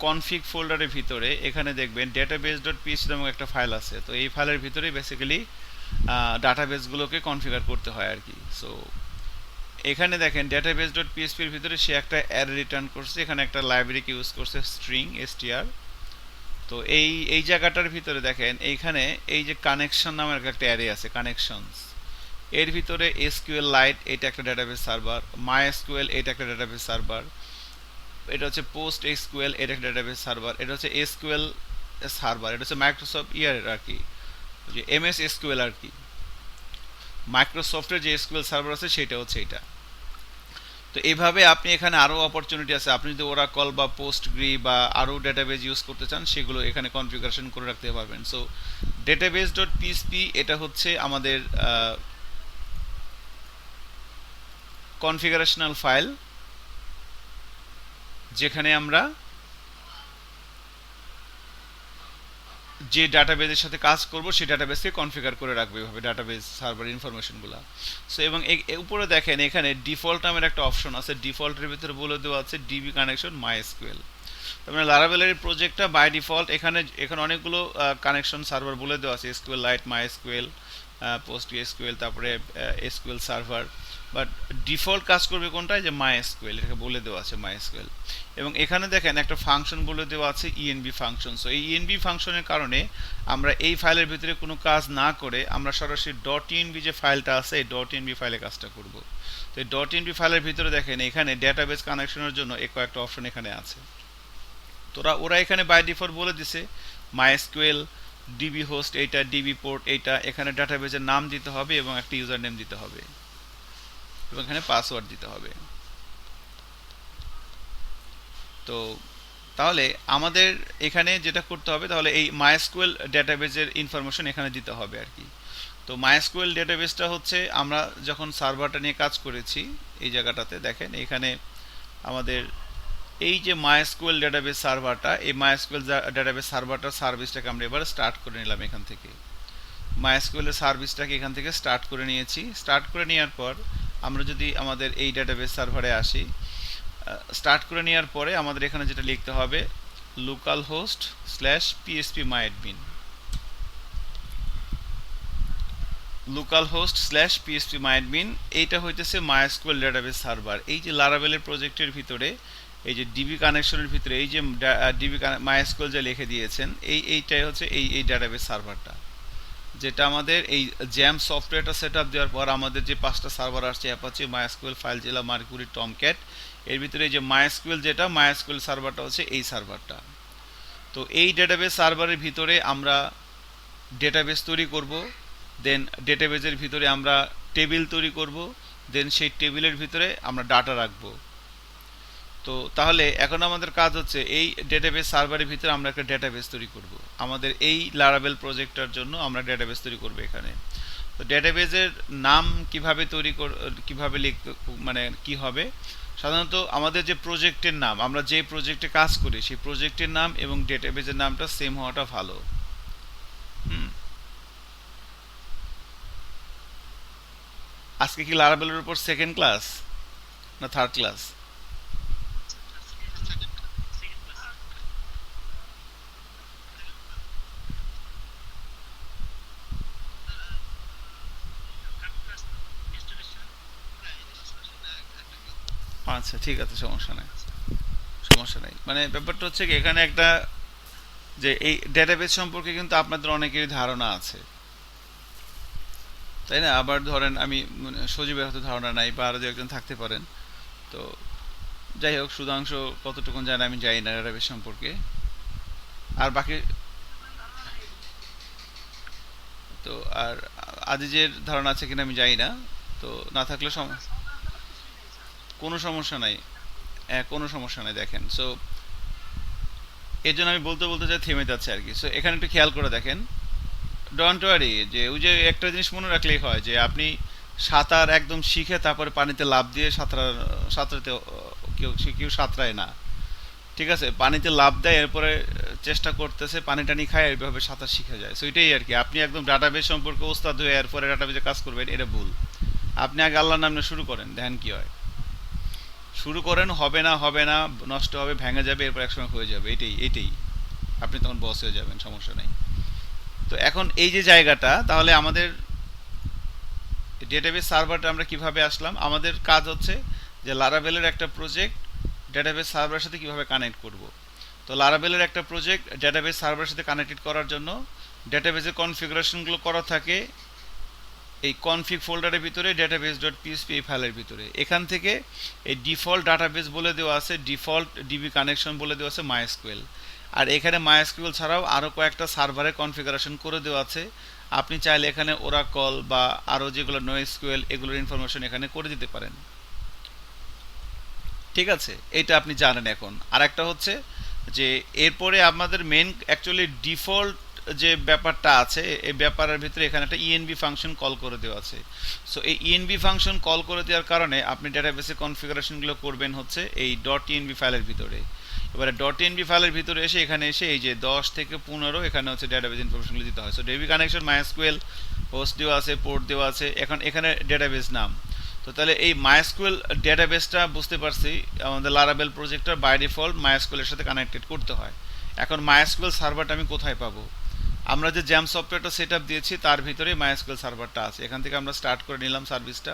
কনফিগ ফোল্ডারের ভিতরে এখানে দেখবেন database.php নামক একটা ফাইল আছে। তো এই ফাইলের ভিতরে বেসিক্যালি ডাটাবেসগুলোকে কনফিগার করতে হয় আর কি। সো এখানে দেখেন database.php এর ভিতরে সে একটা অ্যারে রিটার্ন করছে, এখানে একটা লাইব্রেরিকে ইউজ করছে স্ট্রিং str। তো এই জায়গাটার ভিতরে দেখেন এইখানে এই যে কানেকশন নামের একটা অ্যারে আছে, কানেকশনস, এর ভিতরে SQLite এটা একটা ডাটাবেস সার্ভার, MySQL এটা একটা ডাটাবেস সার্ভার, এটা হচ্ছে পোস্ট SQL এটা একটা ডাটাবেস সার্ভার, এটা হচ্ছে SQL সার্ভার, এটা হচ্ছে মাইক্রোসফট আর কি, যে MS SQL আর কি, মাইক্রোসফটের যে SQL সার্ভার আছে সেটা হচ্ছে এটা। তো এইভাবে আপনি এখানে আরও অপরচুনিটি আছে, আপনি যদি ওরাকল বা পোস্টগ্রি বা আরও ডাটাবেস ইউজ করতে চান সেগুলো এখানে কনফিগারেশন করে রাখতে পারবেন। সো database.php এটা হচ্ছে আমাদের কনফিগারেশনাল ফাইল, যেখানে আমরা যে ডাটাবেসের সাথে কাজ করব সেই ডাটাবেসকে কনফিগার করে রাখবো এভাবে ডাটাবেস সার্ভার ইনফরমেশনগুলো। সো এবং উপরে দেখেন এখানে ডিফল্ট নামের একটা অপশন আছে, ডিফল্টের ভিতরে বলে দেওয়া আছে ডিবি কানেকশন MySQL। তার মানে লারাভেলের প্রজেক্টটা বাই ডিফল্ট এখানে অনেকগুলো কানেকশন সার্ভার বলে দেওয়া আছে, SQLite, MySQL, PostgreSQL, তারপরে SQL সার্ভার, বাট ডিফল্ট কাজ করবে কোনটা, যে MySQL, এটাকে বলে দেওয়া আছে MySQL। এবং এখানে দেখেন একটা ফাংশন বলে দেওয়া আছে env ফাংশন। সো এই env ফাংশনের কারণে আমরা এই ফাইলের ভিতরে কোনো কাজ না করে আমরা সরাসরি .env যে ফাইলটা আছে এই .env ফাইলে কাজটা করব। তো এই .env ফাইলের ভিতরে দেখেন এখানে ডেটাবেস কানেকশনের জন্য কয়েকটা অপশন এখানে আছে। তো ওরা এখানে বাই ডিফল্ট বলে দিছে MySQL, ডিবি হোস্ট এইটা, ডিবি পোর্ট এইটা, এখানে ডাটাবেসের নাম দিতে হবে এবং একটা ইউজার নেম দিতে হবে এবং এখানে পাসওয়ার্ড দিতে হবে। তো তাহলে আমাদের এখানে যেটা করতে হবে, তাহলে এই MySQL ডেটাবেসের ইনফরমেশন এখানে দিতে হবে আর কি। তো MySQL ডেটাবেসটা হচ্ছে আমরা যখন সার্ভারটা নিয়ে কাজ করেছি এই জায়গাটাতে দেখেন এখানে আমাদের এই যে MySQL ডেটাবেস সার্ভারটা, এই MySQL ডেটাবেস সার্ভারটার সার্ভিসটাকে আমরা এবার স্টার্ট করে নিলাম এখান থেকে। MySQL এর সার্ভিসটাকে এখান থেকে স্টার্ট করে নিয়েছি। স্টার্ট করে নেওয়ার পর আমরা যদি আমাদের এই ডেটাবেস সার্ভারে আসি, স্টার্ট করে নেওয়ার পরে আমাদের এখানে যেটা লিখতে হবে localhost/phpMyAdmin, localhost/phpMyAdmin, এইটা হইতেছে MySQL ডেটাবেস সার্ভার। এই যে লারাভেলের প্রজেক্টের ভিতরে এই যে ডিবি কানেকশনের ভিতরে এই যে ডিবি MySQL যে লিখে দিয়েছেন এইটাই হচ্ছে এই ডেটাবেস সার্ভারটা, যেটা আমাদের এই জ্যাম সফটওয়্যারটা সেট আপ দেওয়ার পর আমাদের যে 5টা সার্ভার আসছে, অ্যাপাচি, MySQL, ফাইলজিলা, মার্কুরি, টমক্যাট, এর ভিতরে যে MySQL যেটা MySQL সার্ভারটা হচ্ছে এই সার্ভারটা। তো এই ডেটাবেস সার্ভারের ভিতরে আমরা ডেটাবেস তৈরি করব, দেন ডেটাবেসের ভিতরে আমরা টেবিল তৈরি করব, দেন সেই টেবিলের ভিতরে আমরা ডাটা রাখবো। তো তাহলে এখন আমাদের কাজ হচ্ছে এই ডেটাবেস সার্ভারের ভিতরে আমরা একটা ডেটাবেস তৈরি করব। আমাদের এই লারাভেল প্রজেক্টটার জন্য আমরা ডেটাবেস তৈরি করব এখানে। তো ডেটাবেসের নাম কিভাবে লিখতে, মানে কি হবে, সাধারণত আমাদের যে প্রজেক্টের নাম, আমরা যে প্রজেক্টে কাজ করি সেই প্রজেক্টের নাম এবং ডেটাবেসের নামটা সেম হওয়াটা ভালো। আজকে কি লারাবেলের উপর সেকেন্ড ক্লাস না থার্ড ক্লাস? আচ্ছা ঠিক আছে, সমস্যা নাই, সমস্যা নাই। মানে ব্যাপারটা হচ্ছে কি, এখানে একটা যে এই ডেটাবেস সম্পর্কে কিন্তু আপনাদের অনেকেরই ধারণা আছে, তাই না? আবার ধরেন আমি সজীবের হয়তো ধারণা নাই, বা আরো দু একজন থাকতে পারেন। তো যাই হোক, সুধাংশ কতটুকু জানে আমি জানি না ডেটাবেস সম্পর্কে। আর বাকি তো আর আজিজের ধারণা আছে কিনা আমি জানি না। তো না থাকলে কোনো সমস্যা নাই। কোনো সমস্যা নাই, দেখেন। সো এর জন্য আমি বলতে বলতে যা থেমে যাচ্ছে আর কি। সো এখানে একটু খেয়াল করে দেখেন, ডোন্ট ওয়ারি, যে ওই যে একটা জিনিস মনে রাখলেই হয় যে আপনি সাঁতার একদম শিখে তারপরে পানিতে লাফ দিয়ে সাঁতরাতে কেউ কেউ সাঁতরায় না। ঠিক আছে, পানিতে লাফ দেয়, এরপরে চেষ্টা করতেছে, পানি টানি খায়, এইভাবে সাঁতার শিখে যায়। সো এটাই আর কি, আপনি একদম ডাটাবেস সম্পর্কে ওস্তাদ হয়ে এরপরে ডাটাবেসে কাজ করবেন, এটা ভুল। আপনি আগে আল্লাহর নামে শুরু করেন, দেখেন কি হয়। শুরু করেন, হবে না হবে না, নষ্ট হবে, ভেঙে যাবে, এরপর একসময় হয়ে যাবে, এটাই এটাই। আপনি তখন বস হয়ে যাবেন, সমস্যা নেই। তো এখন এই যে জায়গাটা, তাহলে আমাদের ডেটাবেস সার্ভারটা আমরা কিভাবে আসলাম? আমাদের কাজ হচ্ছে যে লারাভেলের একটা প্রজেক্ট ডেটাবেস সার্ভারের সাথে কিভাবে কানেক্ট করব। তো লারাভেলের একটা প্রজেক্ট ডেটাবেস সার্ভারের সাথে কানেক্টেড করার জন্য ডেটাবেসের কনফিগারেশনগুলো করা থাকে এই কনফিগ ফোল্ডারের ভিতরে, ডেটাবেস ডট পিএসপি এই ফাইলের ভিতরে। এখান থেকে এই ডিফল্ট ডাটাবেস বলে দেওয়া আছে, ডিফল্ট ডিবি কানেকশন বলে দেওয়া আছে মাইএসকিউএল। আর এখানে মাইএসকিউএল ছাড়াও আরও কয়েকটা সার্ভারের কনফিগারেশন করে দেওয়া আছে। আপনি চাইলে এখানে ওরাকল বা আরও যেগুলো নোএসকিউএল, এগুলোর ইনফরমেশন এখানে করে দিতে পারেন। ঠিক আছে, এটা আপনি জানেন এখন। আর একটা হচ্ছে যে এরপরে আমাদের মেন অ্যাকচুয়ালি ডিফল্ট যে ব্যাপারটা আছে, এই ব্যাপারের ভিতরে এখানে একটা ইএনবি ফাংশন কল করে দেওয়া আছে। সো এই ইএনবি ফাংশন কল করে দেওয়ার কারণে আপনি ডেটাবেসের কনফিগারেশনগুলো করবেন হচ্ছে এই ডট ইএনবি ফাইলের ভিতরে। এবারে ডট ইএনবি ফাইলের ভিতরে এসে এখানে এসে এই যে 10 থেকে 15 এখানে হচ্ছে ডেটাবেস ইনফরমেশনগুলো দিতে হয়। So DB connection MySQL host দেওয়া আছে, পোর্ট দেওয়া আছে, এখন এখানে ডেটাবেস নাম। তো তাহলে এই মাইএসকিউএল ডেটাবেসটা বুঝতে পারছি আমাদের লারাবেল প্রজেক্টর বাই ডিফল্ট মাইএসকিউএল এর সাথে কানেক্টেড করতে হয়। এখন মাইএসকিউএল সার্ভারটা আমি কোথায় পাবো? আমরা যে জ্যাম সফটওয়্যারটা সেট আপ দিয়েছি তার ভিতরে মাইএসকিউএল সার্ভারটা আছে। এখান থেকে আমরা স্টার্ট করে নিলাম সার্ভিসটা।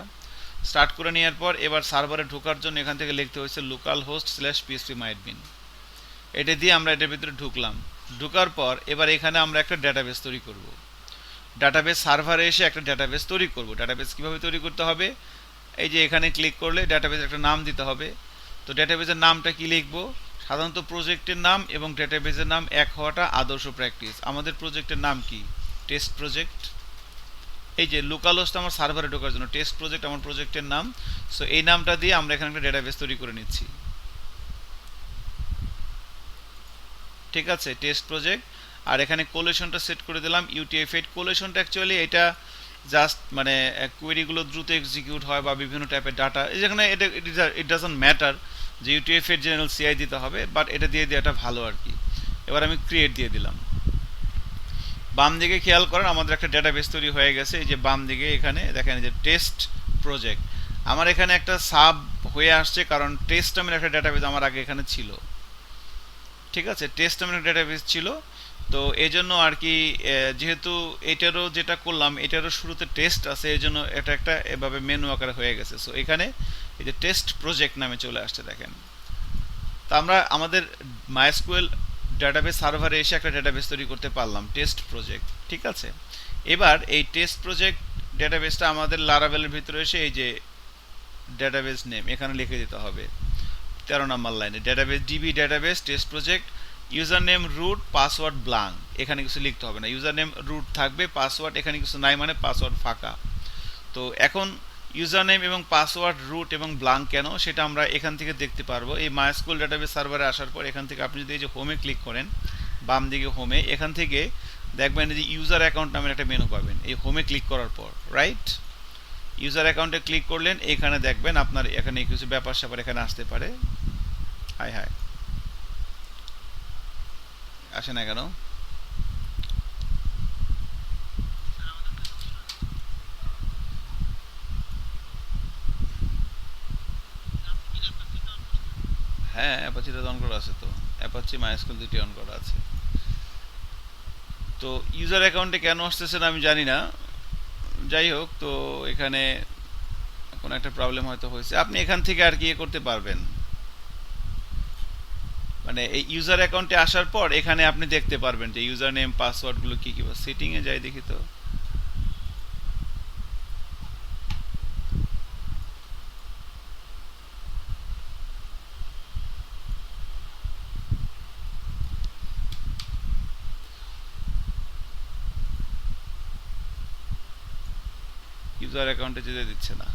স্টার্ট করে নেওয়ার পর এবার সার্ভারে ঢোকার জন্য এখান থেকে লিখতে হয়েছে local host slash PSP MyAdmin. এটা দিয়ে আমরা এটার ভিতরে ঢুকলাম। ঢোকার পর এবার এখানে আমরা একটা ডেটাবেস তৈরি করব। ডাটাবেস সার্ভারে এসে একটা ডেটাবেস তৈরি করব। ডাটাবেস কিভাবে তৈরি করতে হবে? এই যে এখানে ক্লিক করলে ডেটাবেসের একটা নাম দিতে হবে। তো ডেটাবেসের নামটা কি লিখবো? সাধারণত প্রজেক্টের নাম এবং ডেটাবেসের নাম এক হওয়াটা আদর্শ প্র্যাকটিস। আমাদের প্রজেক্টের নাম কি? Test project. এই যে লোকাল হোস্ট আমার সার্ভারে ঢোকার জন্য টেস্ট প্রজেক্ট আমার প্রজেক্টের নাম। সো এই নামটা দিয়ে আমরা এখানে একটা ডেটাবেস তৈরি করে নিচ্ছি। ঠিক আছে, টেস্ট প্রজেক্ট। আর এখানে কোলেশনটা সেট করে দিলাম UTF-8। কোলেশনটা অ্যাকচুয়ালি এটা জাস্ট মানে কোয়েরিগুলো দ্রুত এক্সিকিউট হয় বা বিভিন্ন টাইপের ডাটা, যেখানে এটা ইট ডাজন্ট ম্যাটার যে UTF-8 জেনারেল CI দিতে হবে, বাট এটা দিয়ে দেওয়াটা ভালো আর কি। এবার আমি ক্রিয়েট দিয়ে দিলাম। বাম দিকে খেয়াল করেন আমাদের একটা ডেটাবেস তৈরি হয়ে গেছে। এই যে বাম দিকে এখানে দেখেন যে টেস্ট প্রজেক্ট আমার এখানে একটা সাব হয়ে আসছে, কারণ টেস্ট নামের একটা ডেটাবেস আমার আগে এখানে ছিল। ঠিক আছে, টেস্ট নামের ডেটাবেস ছিল। তো এই জন্য আর কি যেহেতু এটারও যেটা করলাম এটারও শুরুতে টেস্ট আছে, এই জন্য এটা একটা এভাবে মেনু আকারে হয়ে গেছে। সো এখানে এই যে টেস্ট প্রজেক্ট নামে চলে আসছে, দেখেন। তো আমরা আমাদের মাইএসকিউএল ডেটাবেস সার্ভারে এসে একটা ডেটাবেস তৈরি করতে পারলাম, টেস্ট প্রজেক্ট। ঠিক আছে, এবার এই টেস্ট প্রজেক্ট ডেটাবেসটা আমাদের লারাভেলের ভিতরে এসে এই যে ডেটাবেস নেম এখানে লিখে দিতে হবে 13 নম্বর লাইনে, database DB database test project, user name root, password blank. এখানে কিছু লিখতে হবে না, ইউজার নেম রুট থাকবে, পাসওয়ার্ড এখানে কিছু নাই, মানে পাসওয়ার্ড ফাঁকা। তো এখন ইউজার নেম এবং পাসওয়ার্ড রুট এবং ব্লাঙ্ক কেন সেটা আমরা এখান থেকে দেখতে পারবো। এই মাইএসকিউএল ডেটাবেস সার্ভারে আসার পর এখান থেকে আপনি যদি এই যে হোমে ক্লিক করেন, বাম দিকে হোমে, এখান থেকে দেখবেন যে ইউজার অ্যাকাউন্ট নামের একটা মেনু পাবেন এই হোমে ক্লিক করার পর, রাইট? ইউজার অ্যাকাউন্টে ক্লিক করলেন, এখানে দেখবেন আপনার এখানে কিছু ব্যাপার স্যাপার এখানে আসতে পারে। হাই হাই, আসে না কেন? হ্যাঁ, অ্যাপাচিটা অন করা আছে তো। অ্যাপাচি মাইস্কুল দুটি অন করা আছে। তো ইউজার অ্যাকাউন্টে কেন আসতেছে না আমি জানি না। যাই হোক, তো এখানে কোনো একটা প্রবলেম হয়তো হয়েছে। আপনি এখান থেকে আর কি করতে পারবেন, মানে এই ইউজার অ্যাকাউন্টে আসার পর এখানে আপনি দেখতে পারবেন যে ইউজার নেম পাসওয়ার্ডগুলো কি কি। সেটিং এ যাই দেখি তো। ইউজার অ্যাকাউন্টে যেতে দিচ্ছে না।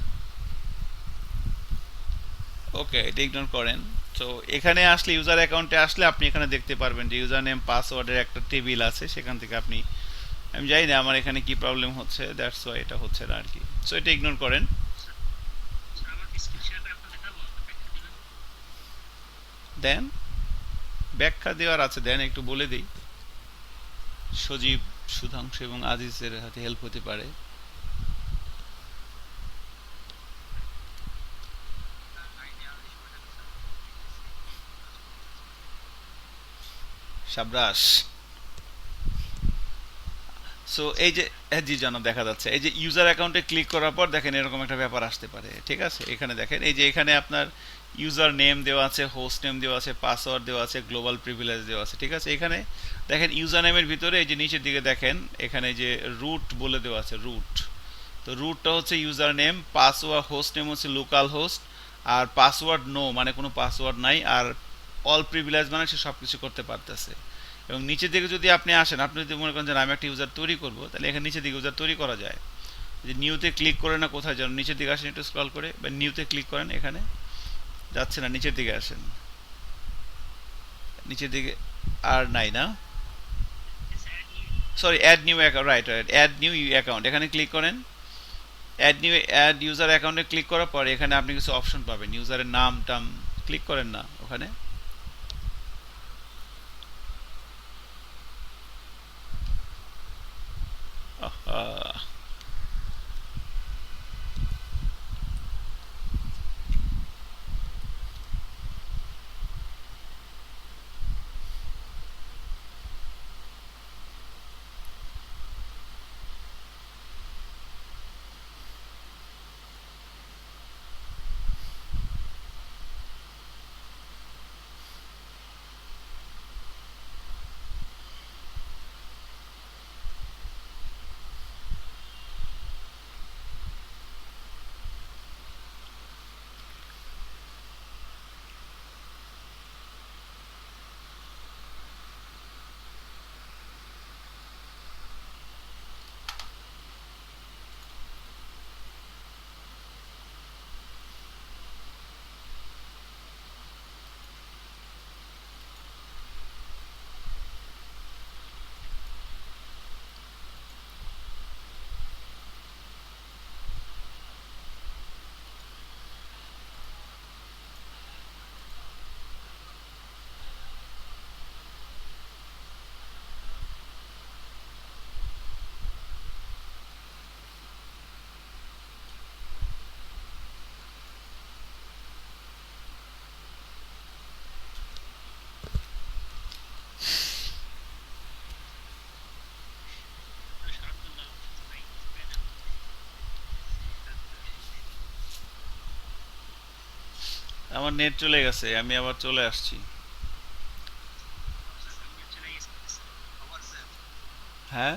ওকে, এটা ইগনোর করেন। তো এখানে আসলে ইউজার অ্যাকাউন্টে আসলে আপনি এখানে দেখতে পারবেন যে ইউজার নেম পাসওয়ার্ডের একটা টেবিল আছে, সেখান থেকে আপনি, আমি জানি না আমার এখানে কি প্রবলেম হচ্ছে, দ্যাটস ওয়াই এটা হচ্ছে না আর কি। সো এটা ইগনোর করেন। দেন, ব্যাখ্যা দেওয়ার আছে, দেন একটু বলে দিই। সজীব, সুধাংশু এবং আজিজের হাতে হেল্প হতে পারে। সাব্রাস। সো এই যে, হ্যাঁ জি জানাব, দেখা যাচ্ছে এই যে ইউজার অ্যাকাউন্টে ক্লিক করার পর দেখেন এরকম একটা ব্যাপার আসতে পারে, ঠিক আছে। এখানে দেখেন এই যে এখানে আপনার ইউজার নেম দেওয়া আছে, হোস্ট নেম দেওয়া আছে, পাসওয়ার্ড দেওয়া আছে, গ্লোবাল প্রিভিলেজ দেওয়া আছে, ঠিক আছে। এখানে দেখেন ইউজার নেমের ভিতরে এই যে নিচের দিকে দেখেন এখানে যে রুট বলে দেওয়া আছে, রুট। তো রুটটা হচ্ছে user name, password, host name হচ্ছে লোকাল হোস্ট, আর পাসওয়ার্ড নো মানে কোনো পাসওয়ার্ড নাই, আর অল প্রিভিলেজ মানে সে সব কিছু করতে পারতেছে। এবং নিচের দিকে যদি আপনি আসেন, আপনি যদি মনে করেন যে আমি একটা ইউজার তৈরি করবো, তাহলে এখানে নিচের দিকে ইউজার তৈরি করা যায়। যে নিউতে ক্লিক করে না, কোথায় যান, নিচের দিকে আসেন একটু স্ক্রল করে, বা নিউতে ক্লিক করেন, এখানে যাচ্ছে না, নিচের দিকে আসেন, নিচের দিকে আর নাই না, sorry, add new account, right right, add new account, এখানে ক্লিক করেন। অ্যাড ইউজার অ্যাকাউন্টে ক্লিক করার পরে এখানে আপনি কিছু অপশন পাবেন, ইউজারের নাম টাম ক্লিক করেন না ওখানে। আহা, আমার নেট চলে গেছে, আমি আবার চলে আসছি। হ্যাঁ,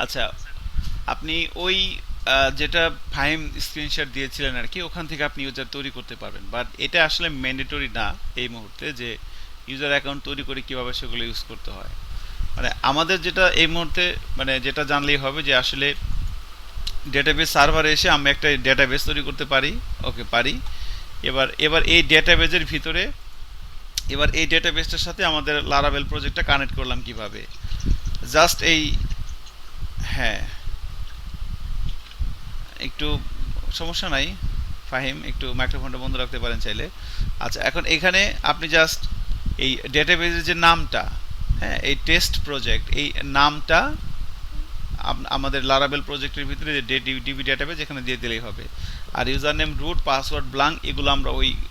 আচ্ছা, আপনি ওই যেটা ফাইম স্ক্রিনশট দিয়েছিলেন আর কি, ওখান থেকে আপনি ইউজার তৈরি করতে পারবেন, বাট এটা আসলে ম্যান্ডেটরি না এই মুহূর্তে যে ইউজার অ্যাকাউন্ট তৈরি করে কিভাবে সেগুলো ইউজ করতে হয়। মানে আমাদের যেটা এই মুহূর্তে, মানে যেটা জানলেই হবে যে আসলে ডেটাবেস সার্ভারে এসে আমি একটা ডেটাবেস তৈরি করতে পারি। ওকে, পারি। এবার এবার এই ডেটাবেজের ভিতরে, এবার এই ডেটাবেসটার সাথে আমাদের লারাভেল প্রজেক্টটা কানেক্ট করলাম কিভাবে, জাস্ট এই, হ্যাঁ, একটু সমস্যা নাই ফাহিম, একটু মাইক্রোফোনটা বন্ধ রাখতে পারেন চাইলে। আচ্ছা, এখন এখানে আপনি জাস্ট এই ডেটাবেজের যে নামটা, হ্যাঁ, এই টেস্ট প্রজেক্ট, এই নামটা আমাদের লারাবেল প্রজেক্টের ভিতরে যে ডিবি ডেটাবেস এখানে দিয়ে দিলেই হবে। আর user name, root, password blank এগুলো আমরা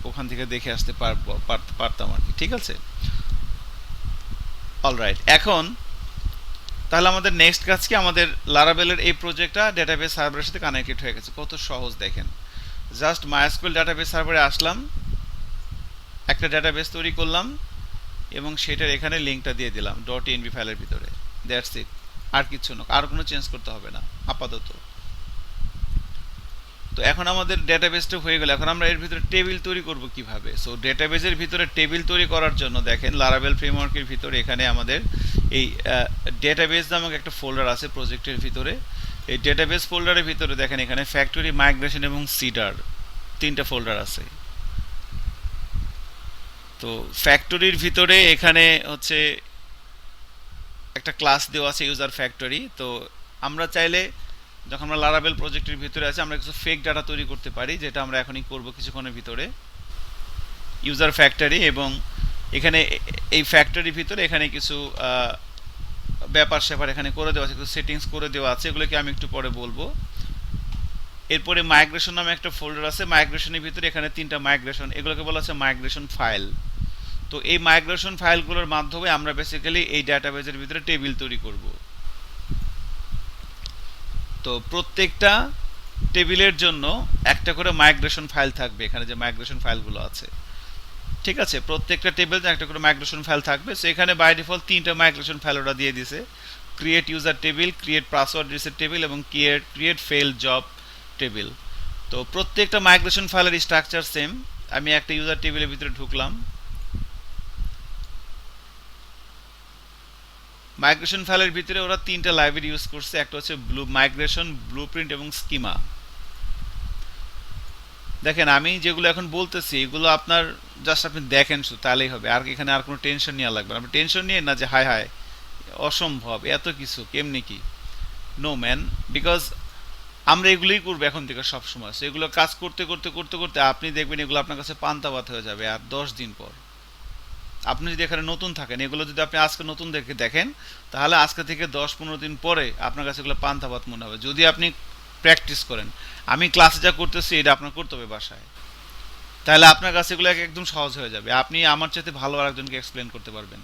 ওখান থেকে দেখে আসতে পারতাম আর কি। ঠিক আছে, অলরাইট। এখন তাহলে আমাদের নেক্সট কাজ কি, আমাদের লারাবেলের এই প্রজেক্টটা ডেটাবেস সার্ভারের সাথে কানেক্টেড হয়ে গেছে। কত সহজ দেখেন, জাস্ট মাইএসকিউএল ডেটাবেস সার্ভারে আসলাম, একটা ডেটাবেস তৈরি করলাম এবং সেটার এখানে লিঙ্কটা দিয়ে দিলাম .env ফাইলের ভিতরে। দ্যাটস ইট, আর কিছু না, আর কোনো চেঞ্জ করতে হবে না আপাতত। তো এখন আমাদের ডেটাবেসটা হয়ে গেল। এখন আমরা এর ভিতরে টেবিল তৈরি করব কিভাবে? সো ডেটাবেসের ভিতরে টেবিল তৈরি করার জন্য দেখেন লারাবেল ফ্রেমওয়ার্কের ভিতরে এখানে আমাদের এই ডেটাবেস নামক একটা ফোল্ডার আছে প্রজেক্টের ভিতরে। এই ডেটাবেস ফোল্ডারের ভিতরে দেখেন এখানে ফ্যাক্টরি, মাইগ্রেশন এবং সিডার তিনটা ফোল্ডার আছে। তো ফ্যাক্টরির ভিতরে এখানে হচ্ছে একটা ক্লাস দেওয়া আছে ইউজার ফ্যাক্টরি। তো আমরা চাইলে যখন আমরা লারাবেল প্রজেক্টের ভিতরে আছি আমরা কিছু ফেক ডাটা তৈরি করতে পারি, যেটা আমরা এখনই করব কিছুক্ষণের ভিতরে। ইউজার ফ্যাক্টরি এবং এখানে এই ফ্যাক্টরির ভিতরে এখানে কিছু ব্যাপার স্যাপার এখানে করে দেওয়া আছে, কিছু সেটিংস করে দেওয়া আছে, এগুলোকে আমি একটু পরে বলবো। এরপরে মাইগ্রেশন নামে একটা ফোল্ডার আছে, মাইগ্রেশনের ভিতরে এখানে তিনটা মাইগ্রেশন, এগুলোকে বলা আছে মাইগ্রেশন ফাইল। তো এই মাইগ্রেশন ফাইলগুলোর মাধ্যমে আমরা বেসিক্যালি এই ডাটাবেসের ভিতরে টেবিল তৈরি করব। তো প্রত্যেকটা টেবিলের জন্য একটা করে মাইগ্রেশন ফাইল থাকবে, এখানে যে মাইগ্রেশন ফাইলগুলো আছে। ঠিক আছে, প্রত্যেকটা টেবিলে একটা করে মাইগ্রেশন ফাইল থাকবে। সো এখানে বাই ডিফল্ট তিনটা মাইগ্রেশন ফাইল ওরা দিয়ে দিয়েছে, create user table, create password reset table এবং ক্রিয়েট ফেল জব টেবিল। তো প্রত্যেকটা মাইগ্রেশন ফাইলের স্ট্রাকচার সেম। আমি একটা ইউজার টেবিলের ভিতরে ঢুকলাম, মাইগ্রেশন ফাইলের ভিতরে ওরা তিনটা লাইব্রেরি ইউজ করছে, একটা হচ্ছে মাইগ্রেশন, ব্লুপ্রিন্ট এবং স্কিমা। দেখেন আমি যেগুলো এখন বলতেছি এগুলো আপনার জাস্ট আপনি দেখেন শুধু, তাহলেই হবে। আর এখানে আর কোনো টেনশন নেওয়া লাগবে না। আপনি টেনশন নিয়ে না যে হায় হায় অসম্ভব এত কিছু কেমনি কি, নো ম্যান, বিকজ আমরা এগুলোই করবো এখন থেকে সব সময়। সো এগুলো কাজ করতে করতে করতে করতে আপনি দেখবেন এগুলো আপনার কাছে পান্তা ভাত হয়ে যাবে। আর 10 দিন পর আপনি যদি এখানে নতুন থাকেন, এগুলো যদি আপনি আজকে নতুন দেখেন, তাহলে আজকে থেকে 10-15 দিন পরে আপনার কাছে এগুলো পান্তা ভাত মনে হবে, যদি আপনি প্র্যাকটিস করেন। আমি ক্লাসে যা করতেছি এটা আপনার করতে হবে বাসায়, তাহলে আপনার কাছে এগুলো একদম সহজ হয়ে যাবে। আপনি আমার চাইতে ভালো আরেকজনকে এক্সপ্লেন করতে পারবেন।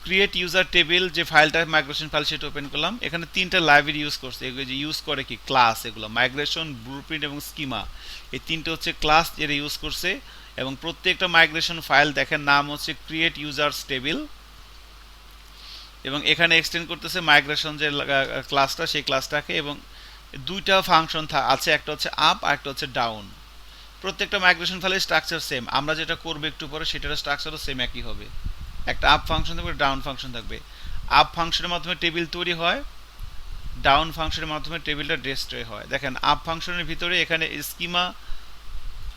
ক্রিয়েট ইউজার টেবিল যে ফাইলটা মাইগ্রেশন ফাইল সেটা ওপেন করলাম। এখানে তিনটা লাইব্রেরি ইউজ করছে, এগুলো যে ইউজ করে কি ক্লাস, এগুলো মাইগ্রেশন, ব্লুপ্রিন্ট এবং স্কিমা, এই তিনটে হচ্ছে ক্লাস যেটা ইউজ করছে। এবং প্রত্যেকটা মাইগ্রেশন ফাইল দেখেন নাম হচ্ছে ক্রিয়েট ইউজার্স টেবিল, এবং এখানে এক্সটেন্ড করতেছে মাইগ্রেশন যে ক্লাসটা সেই ক্লাসটাকে। এবং দুইটা ফাংশন আছে, একটা হচ্ছে আপ আর একটা হচ্ছে ডাউন। প্রত্যেকটা মাইগ্রেশন ফাইলের স্ট্রাকচার সেম, আমরা যেটা করবো একটু পরে সেটার স্ট্রাকচারও সেম একই হবে। একটা আপ ফাংশন থাকবে, ডাউন ফাংশন থাকবে। আপ ফাংশনের মাধ্যমে টেবিল তৈরি হয়, ডাউন ফাংশনের মাধ্যমে টেবিলটা ডিস্ট্রয় হয়। দেখেন আপ ফাংশনের ভিতরে এখানে স্কিমা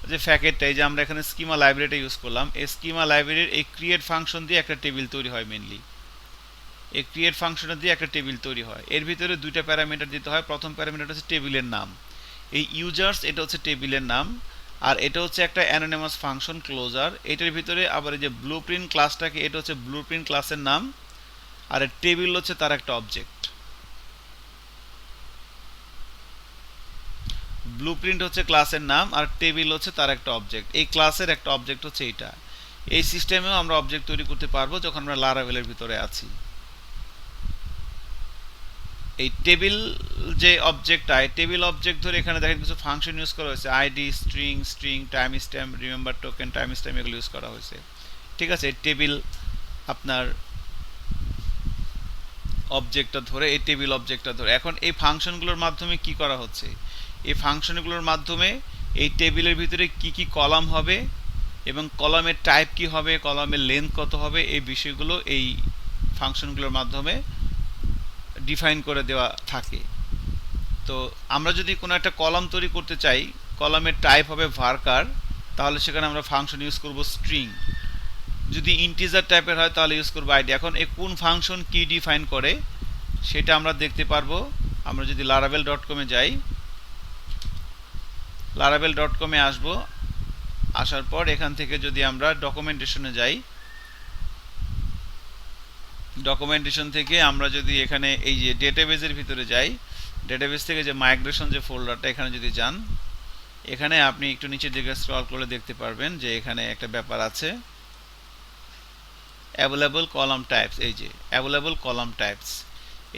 যে প্যাকেটটা, এই যে আমরা এখানে স্কিমা লাইব্রেরিটা ইউজ করলাম, এই স্কিমা লাইব্রেরির এই ক্রিয়েট ফাংশন দিয়ে একটা টেবিল তৈরি হয়। মেনলি এই ক্রিয়েট ফাংশন দিয়ে একটা টেবিল তৈরি হয়। এর ভিতরে দুইটা প্যারামিটার দিতে হয়। প্রথম প্যারামিটার হচ্ছে টেবিলের নাম, এই ইউজার্স এটা হচ্ছে টেবিলের নাম, আর এটা হচ্ছে একটা অ্যানোনিমাস ফাংশন ক্লোজার। এটার ভিতরে আবার এই যে ব্লুপ্রিন্ট ক্লাসটাকে, এটা হচ্ছে ব্লুপ্রিন্ট ক্লাসের নাম, আর টেবিল হচ্ছে তার একটা অবজেক্ট। ব্লুপ্রিন্ট হচ্ছে ক্লাসের নাম আর টেবিল হচ্ছে তার একটা অবজেক্ট। এই ক্লাসের একটা অবজেক্ট হচ্ছে এইটা। এই সিস্টেমেও আমরা অবজেক্ট তৈরি করতে পারবো যখন আমরা লারাভেলের ভিতরে আছি। এই টেবিল যে অবজেক্টটা, টেবিল অবজেক্ট ধরে এখানে দেখেন কিছু ফাংশন ইউজ করা হয়েছে, ID, string, time stamp, remember token, time stamp এগুলো ইউজ করা হয়েছে। ঠিক আছে, টেবিল আপনার অবজেক্টটা ধরে, এই টেবিল অবজেক্টটা ধরে এখন এই ফাংশনগুলোর মাধ্যমে কি করা হচ্ছে, এই ফাংশনগুলোর মাধ্যমে এই টেবিলের ভিতরে কি কি কলাম হবে এবং কলামের টাইপ কি হবে, কলামের লেন্থ কত হবে, এই বিষয়গুলো এই ফাংশনগুলোর মাধ্যমে ডিফাইন করে দেওয়া থাকে। তো আমরা যদি কোনো একটা কলাম তৈরি করতে চাই, কলামের টাইপ হবে ভার্কার, তাহলে সেখানে আমরা ফাংশন ইউজ করব স্ট্রিং। যদি ইন্টিজার টাইপের হয় তাহলে ইউজ করবো আইডি। এখন এই কোন ফাংশন কি ডিফাইন করে সেটা আমরা দেখতে পারবো। আমরা যদি laravel.com-এ যাই, laravel.com-এ আসবো, আসার পর এখান থেকে যদি আমরা ডকুমেন্টেশনে যাই, ডকুমেন্টেশন থেকে আমরা যদি এখানে এই যে ডেটাবেজের ভিতরে যাই, ডেটাবেস থেকে যে মাইগ্রেশন যে ফোল্ডারটা এখানে যদি যান, এখানে আপনি একটু নিচের দিকে স্ক্রল করলে দেখতে পারবেন যে এখানে একটা ব্যাপার আছে, অ্যাভেলেবল কলাম টাইপস। এই যে অ্যাভেলেবল কলাম টাইপস,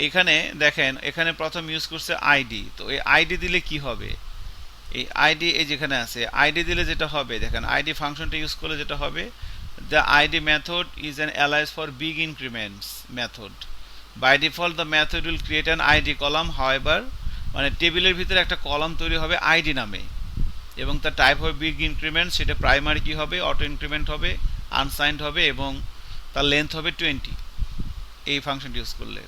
এখানে দেখেন এখানে প্রথম ইউজ করছে আইডি। তো এই আইডি দিলে কি হবে, এই আইডি এই যেখানে আছে আইডি দিলে যেটা হবে দেখেন, আইডি ফাংশনটা ইউজ করলে যেটা হবে, the ID method is an alias for big increments method. By default the method will create an ID column, however মানে টেবিলের ভিতরে একটা কলাম তৈরি হবে আইডি নামে, এবং তার টাইপ হবে বিগ ইনক্রিমেন্ট, সেটা প্রাইমারি কি হবে, অটো ইনক্রিমেন্ট হবে, আনসাইন্ড হবে, এবং তার লেন্থ হবে 20 এই ফাংশনটি ইউজ করলে।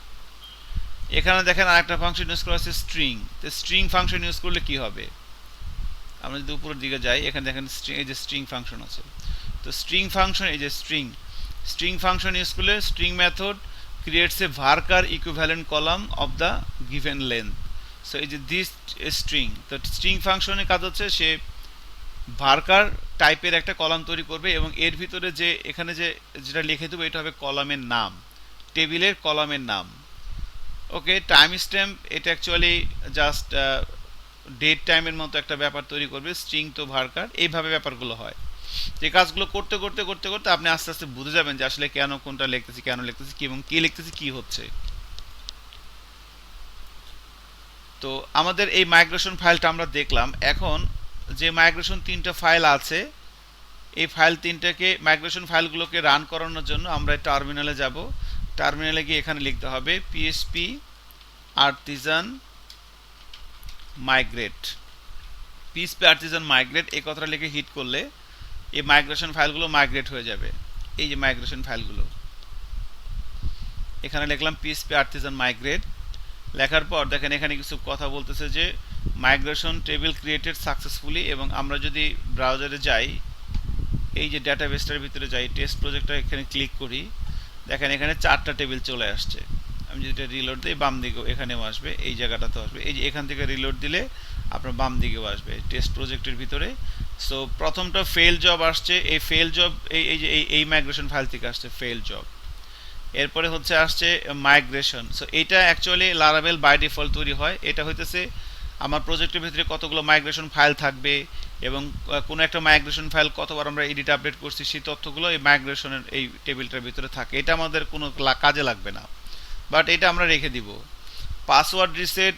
এখানে দেখেন আরেকটা ফাংশন ইউজ করা আছে স্ট্রিং। তো স্ট্রিং ফাংশন ইউজ করলে কি হবে, আমরা যদি উপরের দিকে যাই এখানে দেখেন এই যে স্ট্রিং ফাংশন আছে। তো স্ট্রিং ফাংশন এই যে স্ট্রিং ফাংশন ইউজ করলে string method creates A varchar equivalent column of the given length. So এই যে দিস স্ট্রিং, তো স্ট্রিং ফাংশনের কাজ হচ্ছে সে ভার্কার টাইপের একটা কলাম তৈরি করবে, এবং এর ভিতরে যে এখানে যে যেটা লিখে দেবো এটা হবে কলামের নাম, টেবিলের কলামের নাম। ওকে, টাইম স্ট্যাম্প এটা অ্যাকচুয়ালি জাস্ট ডেট টাইমের মতো একটা ব্যাপার তৈরি করবে, স্ট্রিং তো ভার্কার, এইভাবে ব্যাপারগুলো হয়। যে কাজগুলো করতে করতে করতে করতে আপনি আস্তে আস্তে বুঝে যাবেন যে আসলে কেন কোনটা লিখতেছি, কেন লিখতেছি কি, এবং কি লিখতেছি কি হচ্ছে। তো আমাদের এই মাইগ্রেশন ফাইলটা আমরা দেখলাম। এখন যে মাইগ্রেশন 3টা ফাইল আছে, এই ফাইল 3টাকে মাইগ্রেশন ফাইলগুলোকে রান করানোর জন্য আমরা টার্মিনালে যাব। টার্মিনালে গিয়ে এখানে লিখতে হবে PSP artisan migrate, PSP artisan migrate এই কথাটা লিখে হিট করলে এই মাইগ্রেশন ফাইলগুলো মাইগ্রেট হয়ে যাবে। এই যে মাইগ্রেশন ফাইলগুলো এখানে লিখলাম পিএসপি আর্টিজান মাইগ্রেট, লেখার পর দেখেন এখানে কিছু কথা বলতেছে যে মাইগ্রেশন টেবিল ক্রিয়েটেড সাকসেসফুলি, এবং আমরা যদি ব্রাউজারে যাই, এই যে ডেটাবেসটার ভিতরে যাই, টেস্ট প্রজেক্টটা এখানে ক্লিক করি, দেখেন এখানে 4টা টেবিল চলে আসছে। আমি যদি এটা রিলোড দিই বাম দিকেও এখানেও আসবে, এই জায়গাটাতেও আসবে, এই যে এখান থেকে রিলোড দিলে আপনার বাম দিকেও আসবে টেস্ট প্রজেক্টের ভিতরে। সো প্রথমটা ফেল জব আসছে, এই ফেল জব এই যে এই মাইগ্রেশন ফাইল থেকে আসছে ফেল জব। এরপরে হচ্ছে আসছে মাইগ্রেশন। সো এটা অ্যাকচুয়ালি লারাভেল বাই ডিফল্ট তৈরি হয়। এটা হইতেছে আমার প্রজেক্টের ভিতরে কতগুলো মাইগ্রেশন ফাইল থাকবে, এবং কোনো একটা মাইগ্রেশন ফাইল কতবার আমরা এডিট আপডেট করছি সেই তথ্যগুলো এই মাইগ্রেশনের এই টেবিলটার ভিতরে থাকে। এটা আমাদের কোনো কাজে লাগবে না, বাট এটা আমরা রেখে দিব। পাসওয়ার্ড রিসেট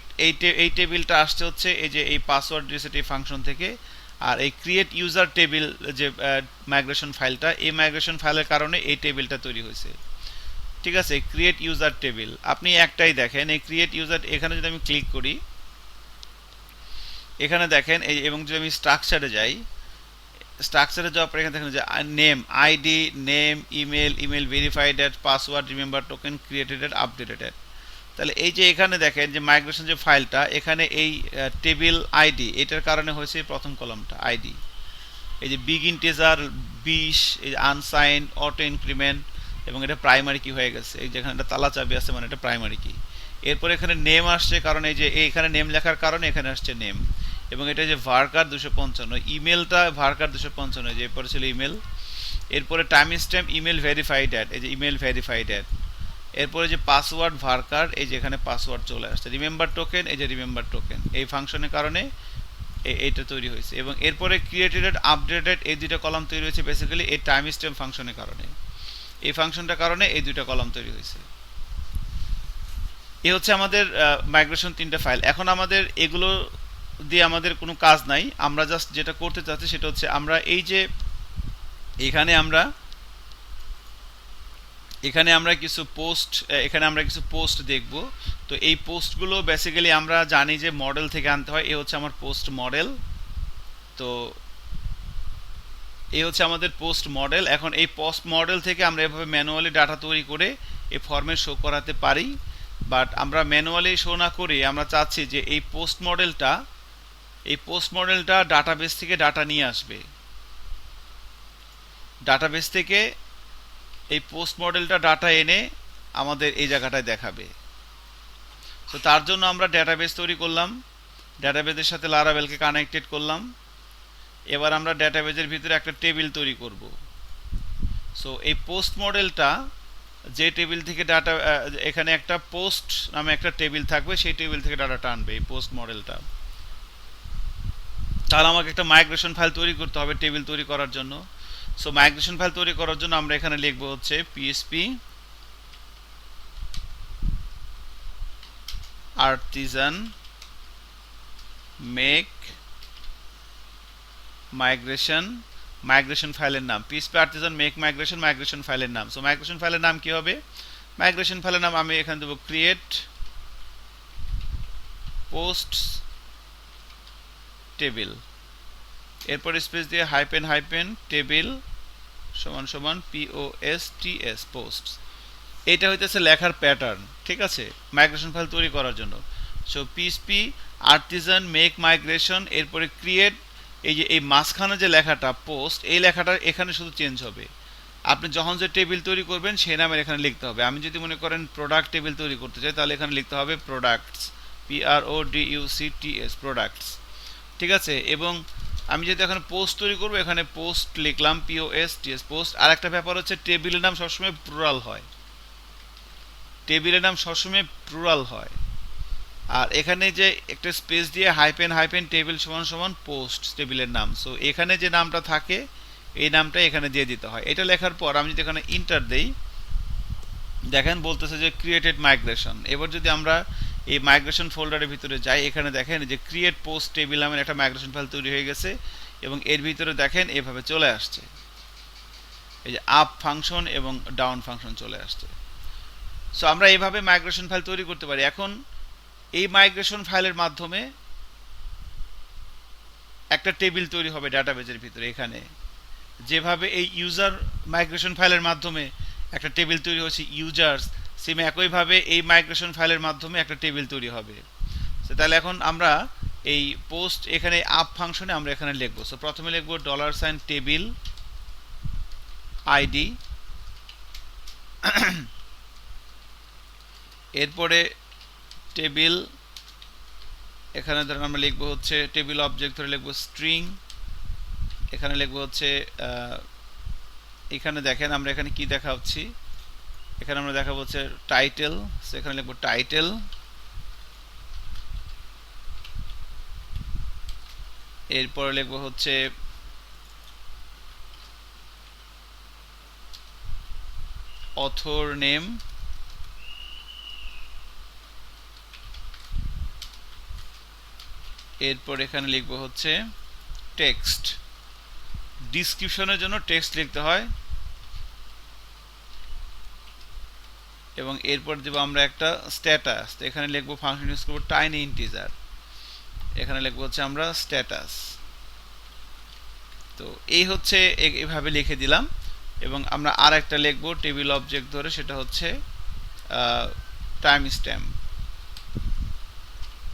এই টেবিলটা আসছে হচ্ছে এই যে এই পাসওয়ার্ড রিসেট এই ফাংশন থেকে। আর এই ক্রিয়েট ইউজার টেবিল যে মাইগ্রেশন ফাইলটা, এই মাইগ্রেশন ফাইলের কারণে এই টেবিলটা তৈরি হয়েছে। ঠিক আছে, ক্রিয়েট ইউজার টেবিল আপনি একটাই দেখেন, এই ক্রিয়েট ইউজার এখানে যদি আমি ক্লিক করি, এখানে দেখেন এই, এবং যদি আমি স্ট্রাকচারে যাই, স্ট্রাকচারে যাওয়ার পর এখানে দেখেন যে name, ID, name, email verified at, password, remember token, created at, updated at. তাহলে এই যে এখানে দেখেন যে মাইগ্রেশন যে ফাইলটা, এখানে এই টেবিল আইডি এটার কারণে হয়েছে প্রথম কলামটা আইডি, এই যে বিগ ইন্টিজার 20, এই যে আনসাইন, অটো ইনক্রিমেন্ট, এবং এটা প্রাইমারি কি হয়ে গেছে, এই যেখানে একটা তালা চাবি আছে মানে এটা প্রাইমারি কি। এরপর এখানে নেম আসছে, কারণ এই যে এখানে নেম লেখার কারণে এখানে আসছে নেম, এবং এটা যে ভার্কার 255, ইমেলটা ভার্কার 255, যে এরপরে ছিল ইমেল। এরপরে timestamp email verified at, এই যে ইমেল ভেরিফাইড অ্যাড। এরপরে যে পাসওয়ার্ড ভার্কার, এই যে এখানে পাসওয়ার্ড চলে আসছে। রিমেম্বার টোকেন, এই যে রিমেম্বার টোকেন, এই ফাংশনের কারণে এইটা তৈরি হয়েছে। এবং এরপরে ক্রিয়েটেড আপডেটেড এই দুইটা কলাম তৈরি হয়েছে বেসিক্যালি এই টাইম স্ট্যাম্প ফাংশনের কারণে, এই ফাংশনটার কারণে এই দুইটা কলাম তৈরি হয়েছে। এই হচ্ছে আমাদের মাইগ্রেশন 3টা ফাইল। এখন আমাদের এগুলো দিয়ে আমাদের কোনো কাজ নাই, আমরা জাস্ট যেটা করতে চাচ্ছি সেটা হচ্ছে আমরা এই যে এখানে আমরা কিছু পোস্ট দেখব। তো এই পোস্টগুলো বেসিক্যালি আমরা জানি যে মডেল থেকে আনতে হয়। এই হচ্ছে আমার পোস্ট মডেল। তো এই হচ্ছে আমাদের পোস্ট মডেল। এখন এই পোস্ট মডেল থেকে আমরা এভাবে ম্যানুয়ালি ডাটা তৈরি করে এই ফর্মে শো করাতে পারি, বাট আমরা ম্যানুয়ালি শো না করে আমরা চাচ্ছি যে এই পোস্ট মডেলটা ডাটাবেস থেকে ডাটা নিয়ে আসবে, ডাটাবেস থেকে এই পোস্ট মডেলটা ডাটা এনে আমাদের এই জায়গাটায় দেখাবে। তো তার জন্য আমরা ডাটাবেস তৈরি করলাম, ডাটাবেসের সাথে লারাভেলকে কানেক্টেড করলাম। এবার আমরা ডাটাবেসের ভিতরে একটা টেবিল তৈরি করব। সো এই পোস্ট মডেলটা যে টেবিল থেকে ডাটা, এখানে একটা পোস্ট নামে একটা টেবিল থাকবে, সেই টেবিল থেকে ডাটা টানবে এই পোস্ট মডেলটা। তাহলে আমাকে একটা মাইগ্রেশন ফাইল তৈরি করতে হবে টেবিল তৈরি করার জন্য। সো মাইগ্রেশন ফাইল তৈরি করার জন্য আমরা এখানে লিখব হচ্ছে পিএসপি আর্টিজান মেক মাইগ্রেশন ফাইলের নাম, পিএসপি আর্টিজান মেক মাইগ্রেশন ফাইলের নাম। সো মাইগ্রেশন ফাইলের নাম কি হবে? মাইগ্রেশন ফাইলের নাম আমি এখানে দেবো ক্রিয়েট পোস্ট টেবিল, এরপর স্পেস দিয়ে হাইপেন টেবিল সমান সমান POSTS পোস্ট। এটা হইতেছে লেখার প্যাটার্ন, ঠিক আছে, মাইগ্রেশন ফাইল তৈরি করার জন্য। So PSP Artisan make migration, এরপরে ক্রিয়েট, এই যে এই মাঝখানে যে লেখাটা পোস্ট, এই লেখাটা এখানে শুধু চেঞ্জ হবে। আপনি যখন যে টেবিল তৈরি করবেন সেই নামের এখানে লিখতে হবে। আমি যদি মনে করেন প্রোডাক্ট টেবিল তৈরি করতে চাই, তাহলে এখানে লিখতে হবে প্রোডাক্টস, PRODUCTS প্রোডাক্টস, ঠিক আছে। এবং আমি যদি এখানে পোস্ট তৈরি করবো, এখানে পোস্ট লিখলাম POSTS পোস্ট। আর একটা ব্যাপার হচ্ছে টেবিলের নাম সবসময় প্লুরাল হয়, টেবিলের নাম সবসময় প্লুরাল হয়। আর এখানে যে একটা স্পেস দিয়ে হাইপেন টেবিল সমান সমান পোস্ট টেবিলের নাম। সো এখানে যে নামটা থাকে এই নামটা এখানে দিয়ে দিতে হয়। এটা লেখার পর আমি যদি এখানে ইন্টার দেই, দেখেন বলতেছে যে ক্রিয়েটেড মাইগ্রেশন। এবার যদি আমরা এই মাইগ্রেশন ফোল্ডারের ভিতরে যাই, এখানে দেখেন যে ক্রিয়েট পোস্ট টেবিল নামের একটা মাইগ্রেশন ফাইল তৈরি হয়ে গেছে এবং এর ভিতরে দেখেন এভাবে চলে আসছে, এই যে আপ ফাংশন এবং ডাউন ফাংশন চলে আসছে। সো আমরা এইভাবে মাইগ্রেশন ফাইল তৈরি করতে পারি। এখন এই মাইগ্রেশন ফাইলের মাধ্যমে একটা টেবিল তৈরি হবে ডাটাবেজের ভিতরে। এখানে যেভাবে এই ইউজার মাইগ্রেশন ফাইলের মাধ্যমে একটা টেবিল তৈরি হচ্ছে ইউজার্স, সেম একইভাবে এই মাইগ্রেশন ফাইলের মাধ্যমে একটা টেবিল তৈরি হবে। তাহলে এখন আমরা এই পোস্ট এখানে আপ ফাংশনে আমরা এখানে লিখবো। সো প্রথমে লিখবো $টেবিল আইডি, এরপরে টেবিল, এখানে ধরেন আমরা লিখবো হচ্ছে টেবিল অবজেক্ট ধরে লিখবো স্ট্রিং, এখানে লিখবো হচ্ছে এখানে দেখেন আমরা এখানে কি দেখাচ্ছি, এখানে আমরা দেখাবো হচ্ছে টাইটেল, সেখানে লিখবো টাইটেল, এরপরে লিখবো হচ্ছে অথর নেম, এরপর এখানে লিখবো হচ্ছে টেক্সট, ডিসক্রিপশনের জন্য টেক্সট লিখতে হয়, এবং এরপর দেব আমরা একটা স্ট্যাটাস। এখানে লিখবো ফাংশন ইউজ করবো টাইনি ইন্টিজার, এখানে লিখবো হচ্ছে আমরা স্ট্যাটাস। তো এই হচ্ছে এইভাবে লিখে দিলাম। এবং আমরা আর একটা লিখবো টেবিল অবজেক্ট ধরে, সেটা হচ্ছে টাইম স্ট্যাম্প।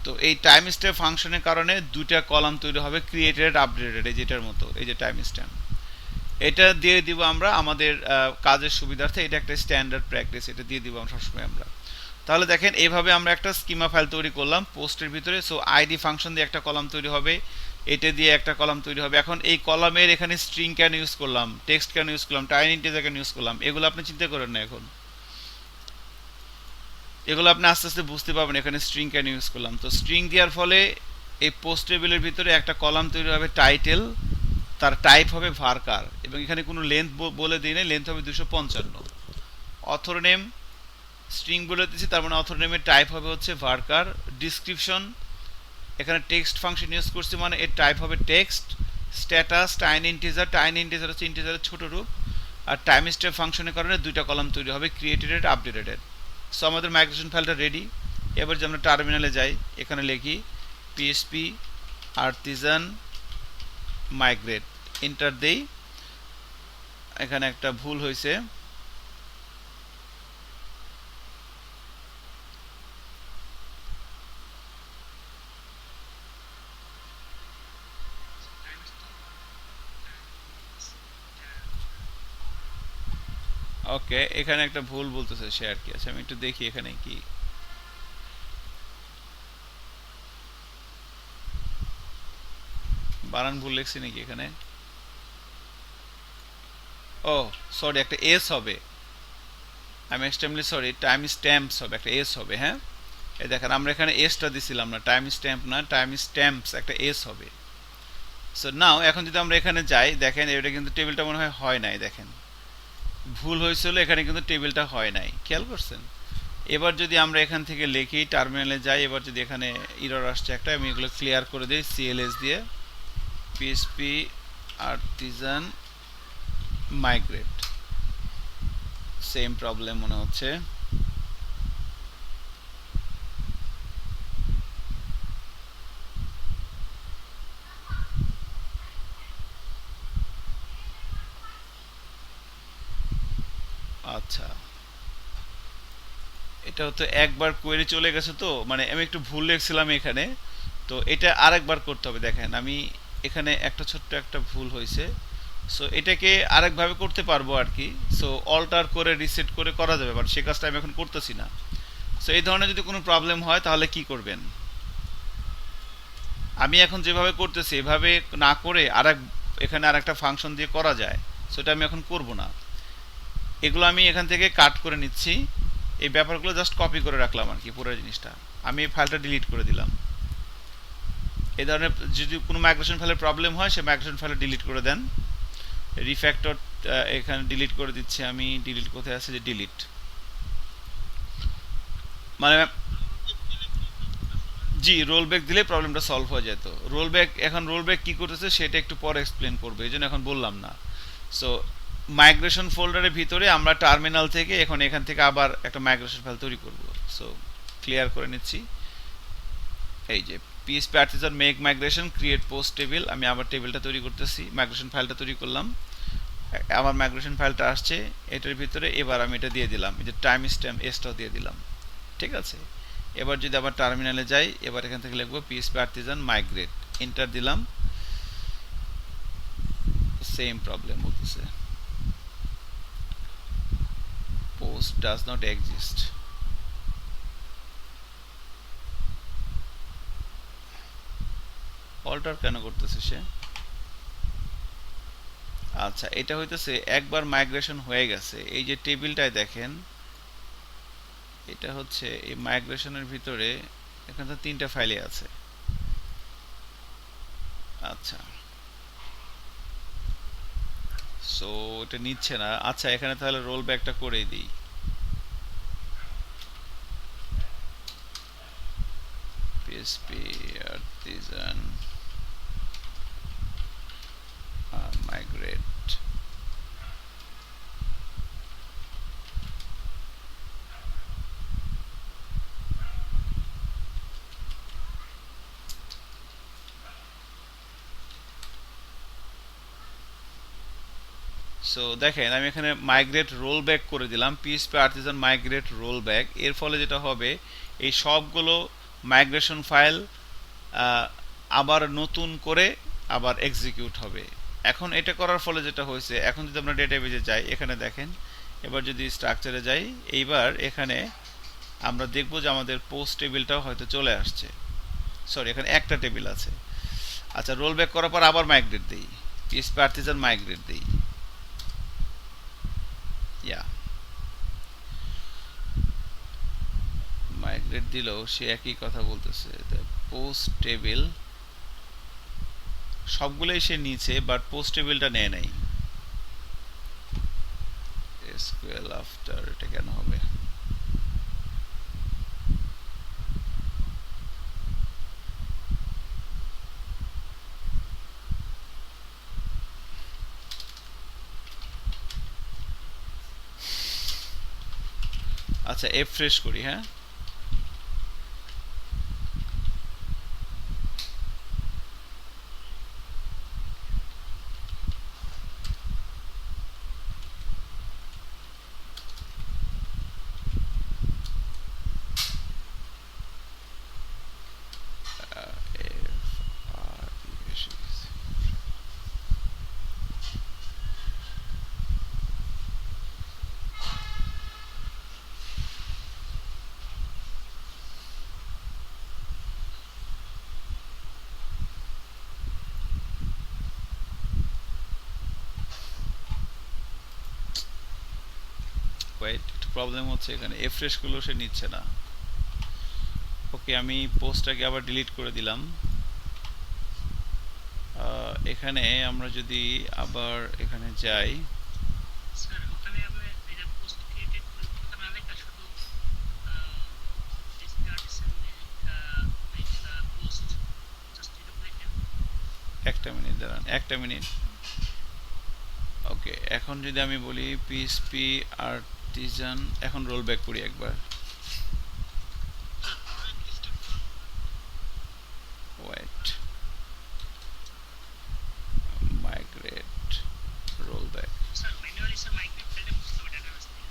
তো এই টাইম স্ট্যাম্প ফাংশনের কারণে দুইটা কলাম তৈরি হবে, ক্রিয়েটেড আপডেটেড, এই যেটার মতো, এই যে টাইম স্ট্যাম্প। এটা দিয়ে দিব আমরা আমাদের কাজের সুবিধার্থে, এটা একটা স্ট্যান্ডার্ড প্র্যাকটিস, এটা দিয়ে দিব সবসময় আমরা। তাহলে দেখেন এইভাবে আমরা একটা স্কিমা ফাইল তৈরি করলাম পোস্টের ভিতরে। সো আইডি ফাংশন দিয়ে একটা কলাম তৈরি হবে, এটা দিয়ে একটা কলাম তৈরি হবে। এখন এই কলামের এখানে স্ট্রিং কেন ইউজ করলাম, টেক্সট কেন ইউজ করলাম, টাইনি ইন্টিজার কেন ইউজ করলাম, এগুলো আপনি চিন্তা করেন না। এখন এগুলো আপনি আস্তে আস্তে বুঝতে পারবেন এখানে স্ট্রিং কেন ইউজ করলাম। তো স্ট্রিং দেওয়ার ফলে এই পোস্ট টেবিলের ভিতরে একটা কলাম তৈরি হবে টাইটেল, তার টাইপ হবে ভার্কার, এবং এখানে কোনো লেন্থ বলে দিই না, লেন্থ হবে 255। অথর নেম স্ট্রিং বলে দিচ্ছি, তার মানে অথর নেমের টাইপ হবে হচ্ছে ভার্কার। ডিসক্রিপশন এখানে টেক্সট ফাংশন ইউজ করছি, মানে এর টাইপ হবে টেক্সট। স্ট্যাটাস টাইনি ইন্টিজার হচ্ছে ইন্টিজারের ছোট রূপ। আর টাইম স্ট্যাম্প ফাংশনের কারণে দুইটা কলাম তৈরি হবে, ক্রিয়েটেড আপডেটেড। সো আমাদের মাইগ্রেশন ফাইলটা রেডি। এবার যে আমরা টার্মিনালে যাই, এখানে লিখি পিএসপি আর্টিজান মাইগ্রেট, এন্টার দেই। এখানে একটা ভুল হয়েছে, ওকে, এখানে একটা ভুল বলতেছে সে আর কি। আচ্ছা আমি একটু দেখি এখানে কি, বানান ভুল লিখছি নাকি এখানে। ও সরি, একটা এস হবে, I am extremely sorry, time stamps হবে, একটা এস হবে। হ্যাঁ, এই দেখেন আমরা এখানে এসটা দিছিলাম না, টাইম স্ট্যাম্প না, টাইম স্ট্যাম্পস একটা এস হবে। সো নাও এখন যদি আমরা এখানে যাই, দেখেন এটা কিন্তু টেবিলটা মনে হয় হয় নাই, দেখেন ভুল হয়েছিল, এখানে কিন্তু টেবিলটা হয় নাই, খেয়াল করছেন? এবার যদি আমরা এখান থেকে লিখি, টার্মিনালে যাই, এবার যদি এখানে এরর আসছে একটা, আমি এগুলো ক্লিয়ার করে দিই সিএলএস দিয়ে, PSP artisan migrate, same problem মনে হচ্ছে। আচ্ছা, এটা হতো একবার কোয়েরি চলে গেছে, তো মানে আমি একটু ভুল লিখছিলাম এখানে, তো এটা আরেকবার করতে হবে। দেখেন আমি এখানে একটা ছোট্ট একটা ভুল হয়েছে, সো এটাকে আরেকভাবে করতে পারবো আর কি। সো অল্টার করে রিসেট করে করা যাবে, বাট সে কাজটা আমি এখন করতেছি না। সো এই ধরনের যদি কোনো প্রবলেম হয় তাহলে কি করবেন? আমি এখন যেভাবে করতেছি এভাবে না করে এখানে আরেকটা ফাংশন দিয়ে করা যায়, সো এটা আমি এখন করব না। এগুলো আমি এখান থেকে কাট করে নিচ্ছি, এই ব্যাপারগুলো জাস্ট কপি করে রাখলাম আর কি, পুরো জিনিসটা আমি এই ফাইলটা ডিলিট করে দিলাম। এই ধরনের যদি কোনো মাইগ্রেশন ফাইলের প্রবলেম হয়, সে মাইগ্রেশন ফাইলে ডিলিট করে দেন। রিফ্যাক্টর এখানে ডিলিট করে দিচ্ছি আমি, ডিলিট কোথায় আছে, যে ডিলিট, মানে জি রোল ব্যাক দিলে প্রবলেমটা সলভ হয়ে যেত। রোল ব্যাক, এখন রোল ব্যাক কী করতেছে সেটা একটু পরে এক্সপ্লেন করবে, এই জন্য এখন বললাম না। সো মাইগ্রেশন ফোল্ডারের ভিতরে আমরা টার্মিনাল থেকে এখন এখান থেকে আবার একটা মাইগ্রেশন ফাইল তৈরি করব। সো ক্লিয়ার করে নিচ্ছি, এই যে PSP Artisan make migration create post table, আমি আবার টেবিলটা তৈরি করতেছি, মাইগ্রেশন ফাইলটা তৈরি করলাম, আমার মাইগ্রেশন ফাইলটা আসছে এটার ভিতরে। এবার আমি এটা দিয়ে দিলাম, এই যে টাইম স্ট্যাম্প এসটাও দিয়ে দিলাম, ঠিক আছে। এবার যদি আবার টার্মিনালে যাই, এবার এখান থেকে লিখবো পিএসপি আর্টিজান মাইগ্রেট, এন্টার দিলাম, সেম প্রবলেম হচ্ছে, post does not exist. Alter কেন করতেছে সে? আচ্ছা, এটা হইতেছে একবার মাইগ্রেশন হয়ে গেছে, এই যে টেবিলটায় দেখেন, এটা হচ্ছে এই মাইগ্রেশনের ভিতরে এখানে তো 3টা ফাইলে আছে। আচ্ছা, সো এটা নিচ্ছে না। আচ্ছা, এখানে তাহলে রোল ব্যাকটা করেই দিই, পিএসপি আর্টিজান মাইগ্রেট। সো দেখেন আমি এখানে মাইগ্রেট রোল ব্যাক করে দিলাম, PSP artisan migrate roll back. এর ফলে যেটা হবে, এই সবগুলো মাইগ্রেশন ফাইল আবার নতুন করে আবার এক্সিকিউট হবে। এখন এটা করার ফলে যেটা হয়েছে, এখন যদি আমরা ডেটাবেজে যাই, এখানে দেখেন, এবার যদি স্ট্রাকচারে যাই, এইবার এখানে আমরা দেখব যে আমাদের পোস্ট টেবিলটাও হয়তো চলে আসছে। সরি, এখানে একটা টেবিল আছে। আচ্ছা, রোল ব্যাক করার পর আবার মাইগ্রেট দিই, পিএসপি আর্টিজান মাইগ্রেট দিই, ইয়া মাইগ্রেট দিলেও সে একই কথা বলতেছে, পোস্ট টেবিল সবগুলোই সে নিচে, বাট পোস্ট টেবিলটা নেয় নাই। এসকিউএল আফটার, এটা কেন হবে? আচ্ছা, এফ ফ্রেশ করি, হ্যাঁ। ওয়েট, একটু প্রবলেম হচ্ছে এখানে, এফরেশ গুলো সে নিচ্ছে না। ওকে, আমি পোস্টটাকে আবার ডিলিট করে দিলাম। এখানে আমরা যদি আবার এখানে যাই, স্যার ওখানে আপনি এই যে পোস্ট ক্রিয়েটেড কথা না লেখা শুধু ডিসকার্ডেশন মেক পোস্ট জাস্ট এটুকু লেখেন। একটা মিনিট দাঁড়ান, একটা মিনিট। ওকে, এখন যদি আমি বলি পিএসপি আর্টিজান, এখন রোল ব্যাক করি একবার। Wait, migrate, roll back. Sir manually sir migrate ফেলটা বুঝতে হবে ডাটাবেস থেকে।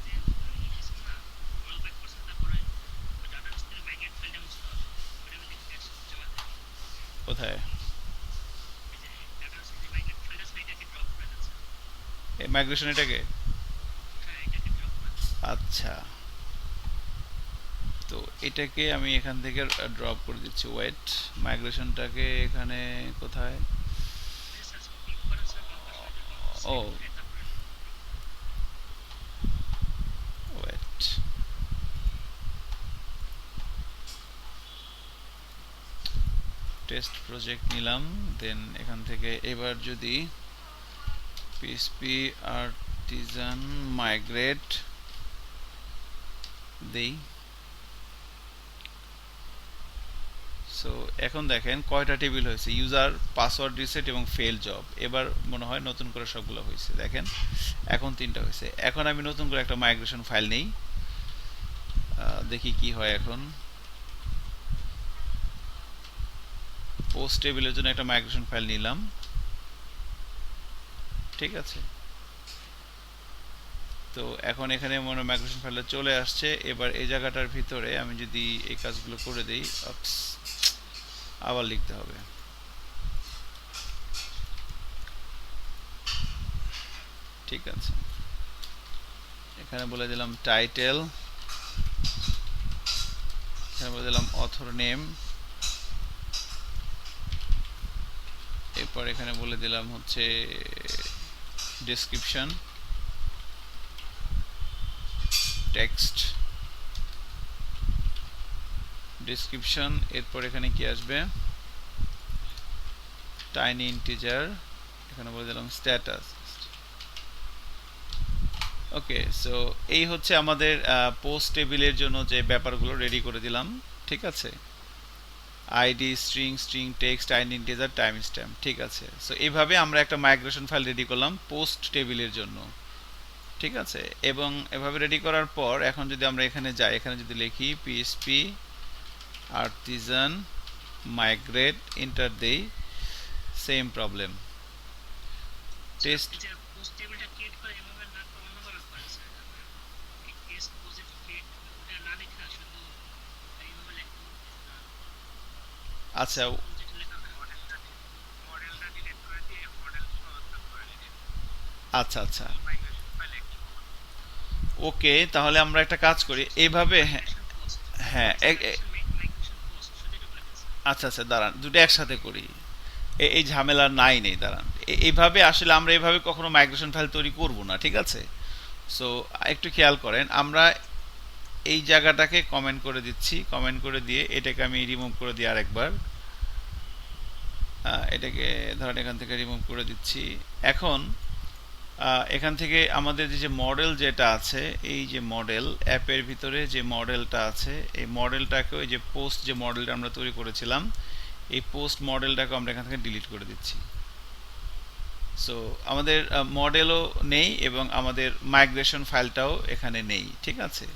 যে লিখেছেন না রোল ব্যাক করছেন, তারপরে ডাটাবেস থেকে মাইগ্রেট ফেলটা বুঝতে হবে। ওটা যদি ক্যাশ জমা দেয়, কোথায়? এই যে ডাটাবেস যে মাইগ্রেট ফেলটা এটাকে ড্রপ করে দেন স্যার। এই মাইগ্রেশন এটাকে? হ্যাঁ এটাকে ড্রপ করে দেন। আচ্ছা, তো এটাকে আমি এখান থেকে ড্রপ করে দিচ্ছি। ওয়েট, মাইগ্রেশনটাকে এখানে কোথায়? স্যার ক্লিক করেন স্যার বাম পাশে যে ও, সেভ তারপরে ওয়েট, টেস্ট প্রজেক্ট নিলাম, দেন এখান থেকে এবার যদি পিএসপি আর্টিজান মাইগ্রেট দেই, সো এখন দেখেন কয়টা টেবিল হয়েছে, ইউজার, পাসওয়ার্ড রিসেট এবং ফেল জব। এবার মনে হয় নতুন করে সবগুলো হয়েছে, দেখেন এখন 3টা হয়েছে। এখন আমি নতুন করে একটা মাইগ্রেশন ফাইল নেই, দেখি কি হয়। এখন পোস্ট টেবিলের জন্য একটা মাইগ্রেশন ফাইল নিলাম, ঠিক আছে। তো এখন এখানে মনে মাইগ্রেশন ফাইলটা চলে আসছে। এবার এই জায়গাটার ভিতরে আমি যদি এই কাজগুলো করে দিই, আবার লিখতে হবে। ঠিক আছে, এখানে বলে দিলাম টাইটেল, এখানে বলে দিলাম অথর নেম, এরপর এখানে বলে দিলাম হচ্ছে ডেসক্রিপশন, টেক্সট ডেসক্রিপশন, এরপর এখানে কি আসবে, টাইনি ইন্টিজার, এখানে বলে দিলাম স্ট্যাটাস। ওকে, সো এই হচ্ছে আমাদের পোস্ট টেবিলের জন্য যে ব্যাপারগুলো রেডি করে দিলাম, ঠিক আছে। ID, string, string text, tiny integer, time stamp, ঠিক আছে। সো এইভাবে আমরা একটা মাইগ্রেশন ফাইল রেডি করলাম পোস্ট টেবিলের জন্য, ঠিক আছে। এবং এভাবে রেডি করার পর এখন যদি আমরা এখানে যাই, এখানে যদি লিখি পিএসপি আর্টিজান মাইগ্রেট, এন্টার দেই, সেম প্রবলেম। টেস্ট, এই যে পোস্ট টেবিলটা ক্রিয়েট করে এভাবে না করে অন্যভাবে করেন স্যার। আপনার এই টেস্ট প্রজেক্ট ক্রিয়েট ওটা না লেখা শুধু এইভাবে লেখুন। আচ্ছা, যেটা লেখা হয় মডেলটা ডিলিট করে দিয়ে মডেল সমাধান করে লিখেন। আচ্ছা, আচ্ছা, মাইগ্রেশন ফাইল অ্যাক্টিভ হবে। ওকে, তাহলে আমরা একটা কাজ করি এইভাবে। হ্যাঁ, মাইগ্রেশন পোস্ট হ্যাঁ, মাইগ্রেশন পোস্ট শুধু এটুকু লেখেন স্যার। আচ্ছা, আচ্ছা, দাঁড়ান, দুটো একসাথে করি, এই ঝামেলা নাই নেই, দাঁড়ান। এইভাবে আসলে আমরা এইভাবে কখনো মাইগ্রেশন ফাইল তৈরি করব না, ঠিক আছে। সো একটু খেয়াল করেন, আমরা এই জায়গাটাকে কমেন্ট করে দিচ্ছি, কমেন্ট করে দিয়ে এটাকে আমি রিমুভ করে দিই আরেকবার। এটাকে ধরেন এখান থেকে রিমুভ করে দিচ্ছি। এখন এখান থেকে আমাদের যে মডেল যেটা আছে, এই যে মডেল অ্যাপের ভিতরে যে মডেলটা আছে, এই মডেলটাকে, ওই যে পোস্ট যে মডেলটা আমরা তৈরি করেছিলাম, এই পোস্ট মডেলটাকে আমরা এখান থেকে ডিলিট করে দিচ্ছি। সো আমাদের মডেলও নেই এবং আমাদের মাইগ্রেশন ফাইলটাও এখানে নেই, ঠিক আছে।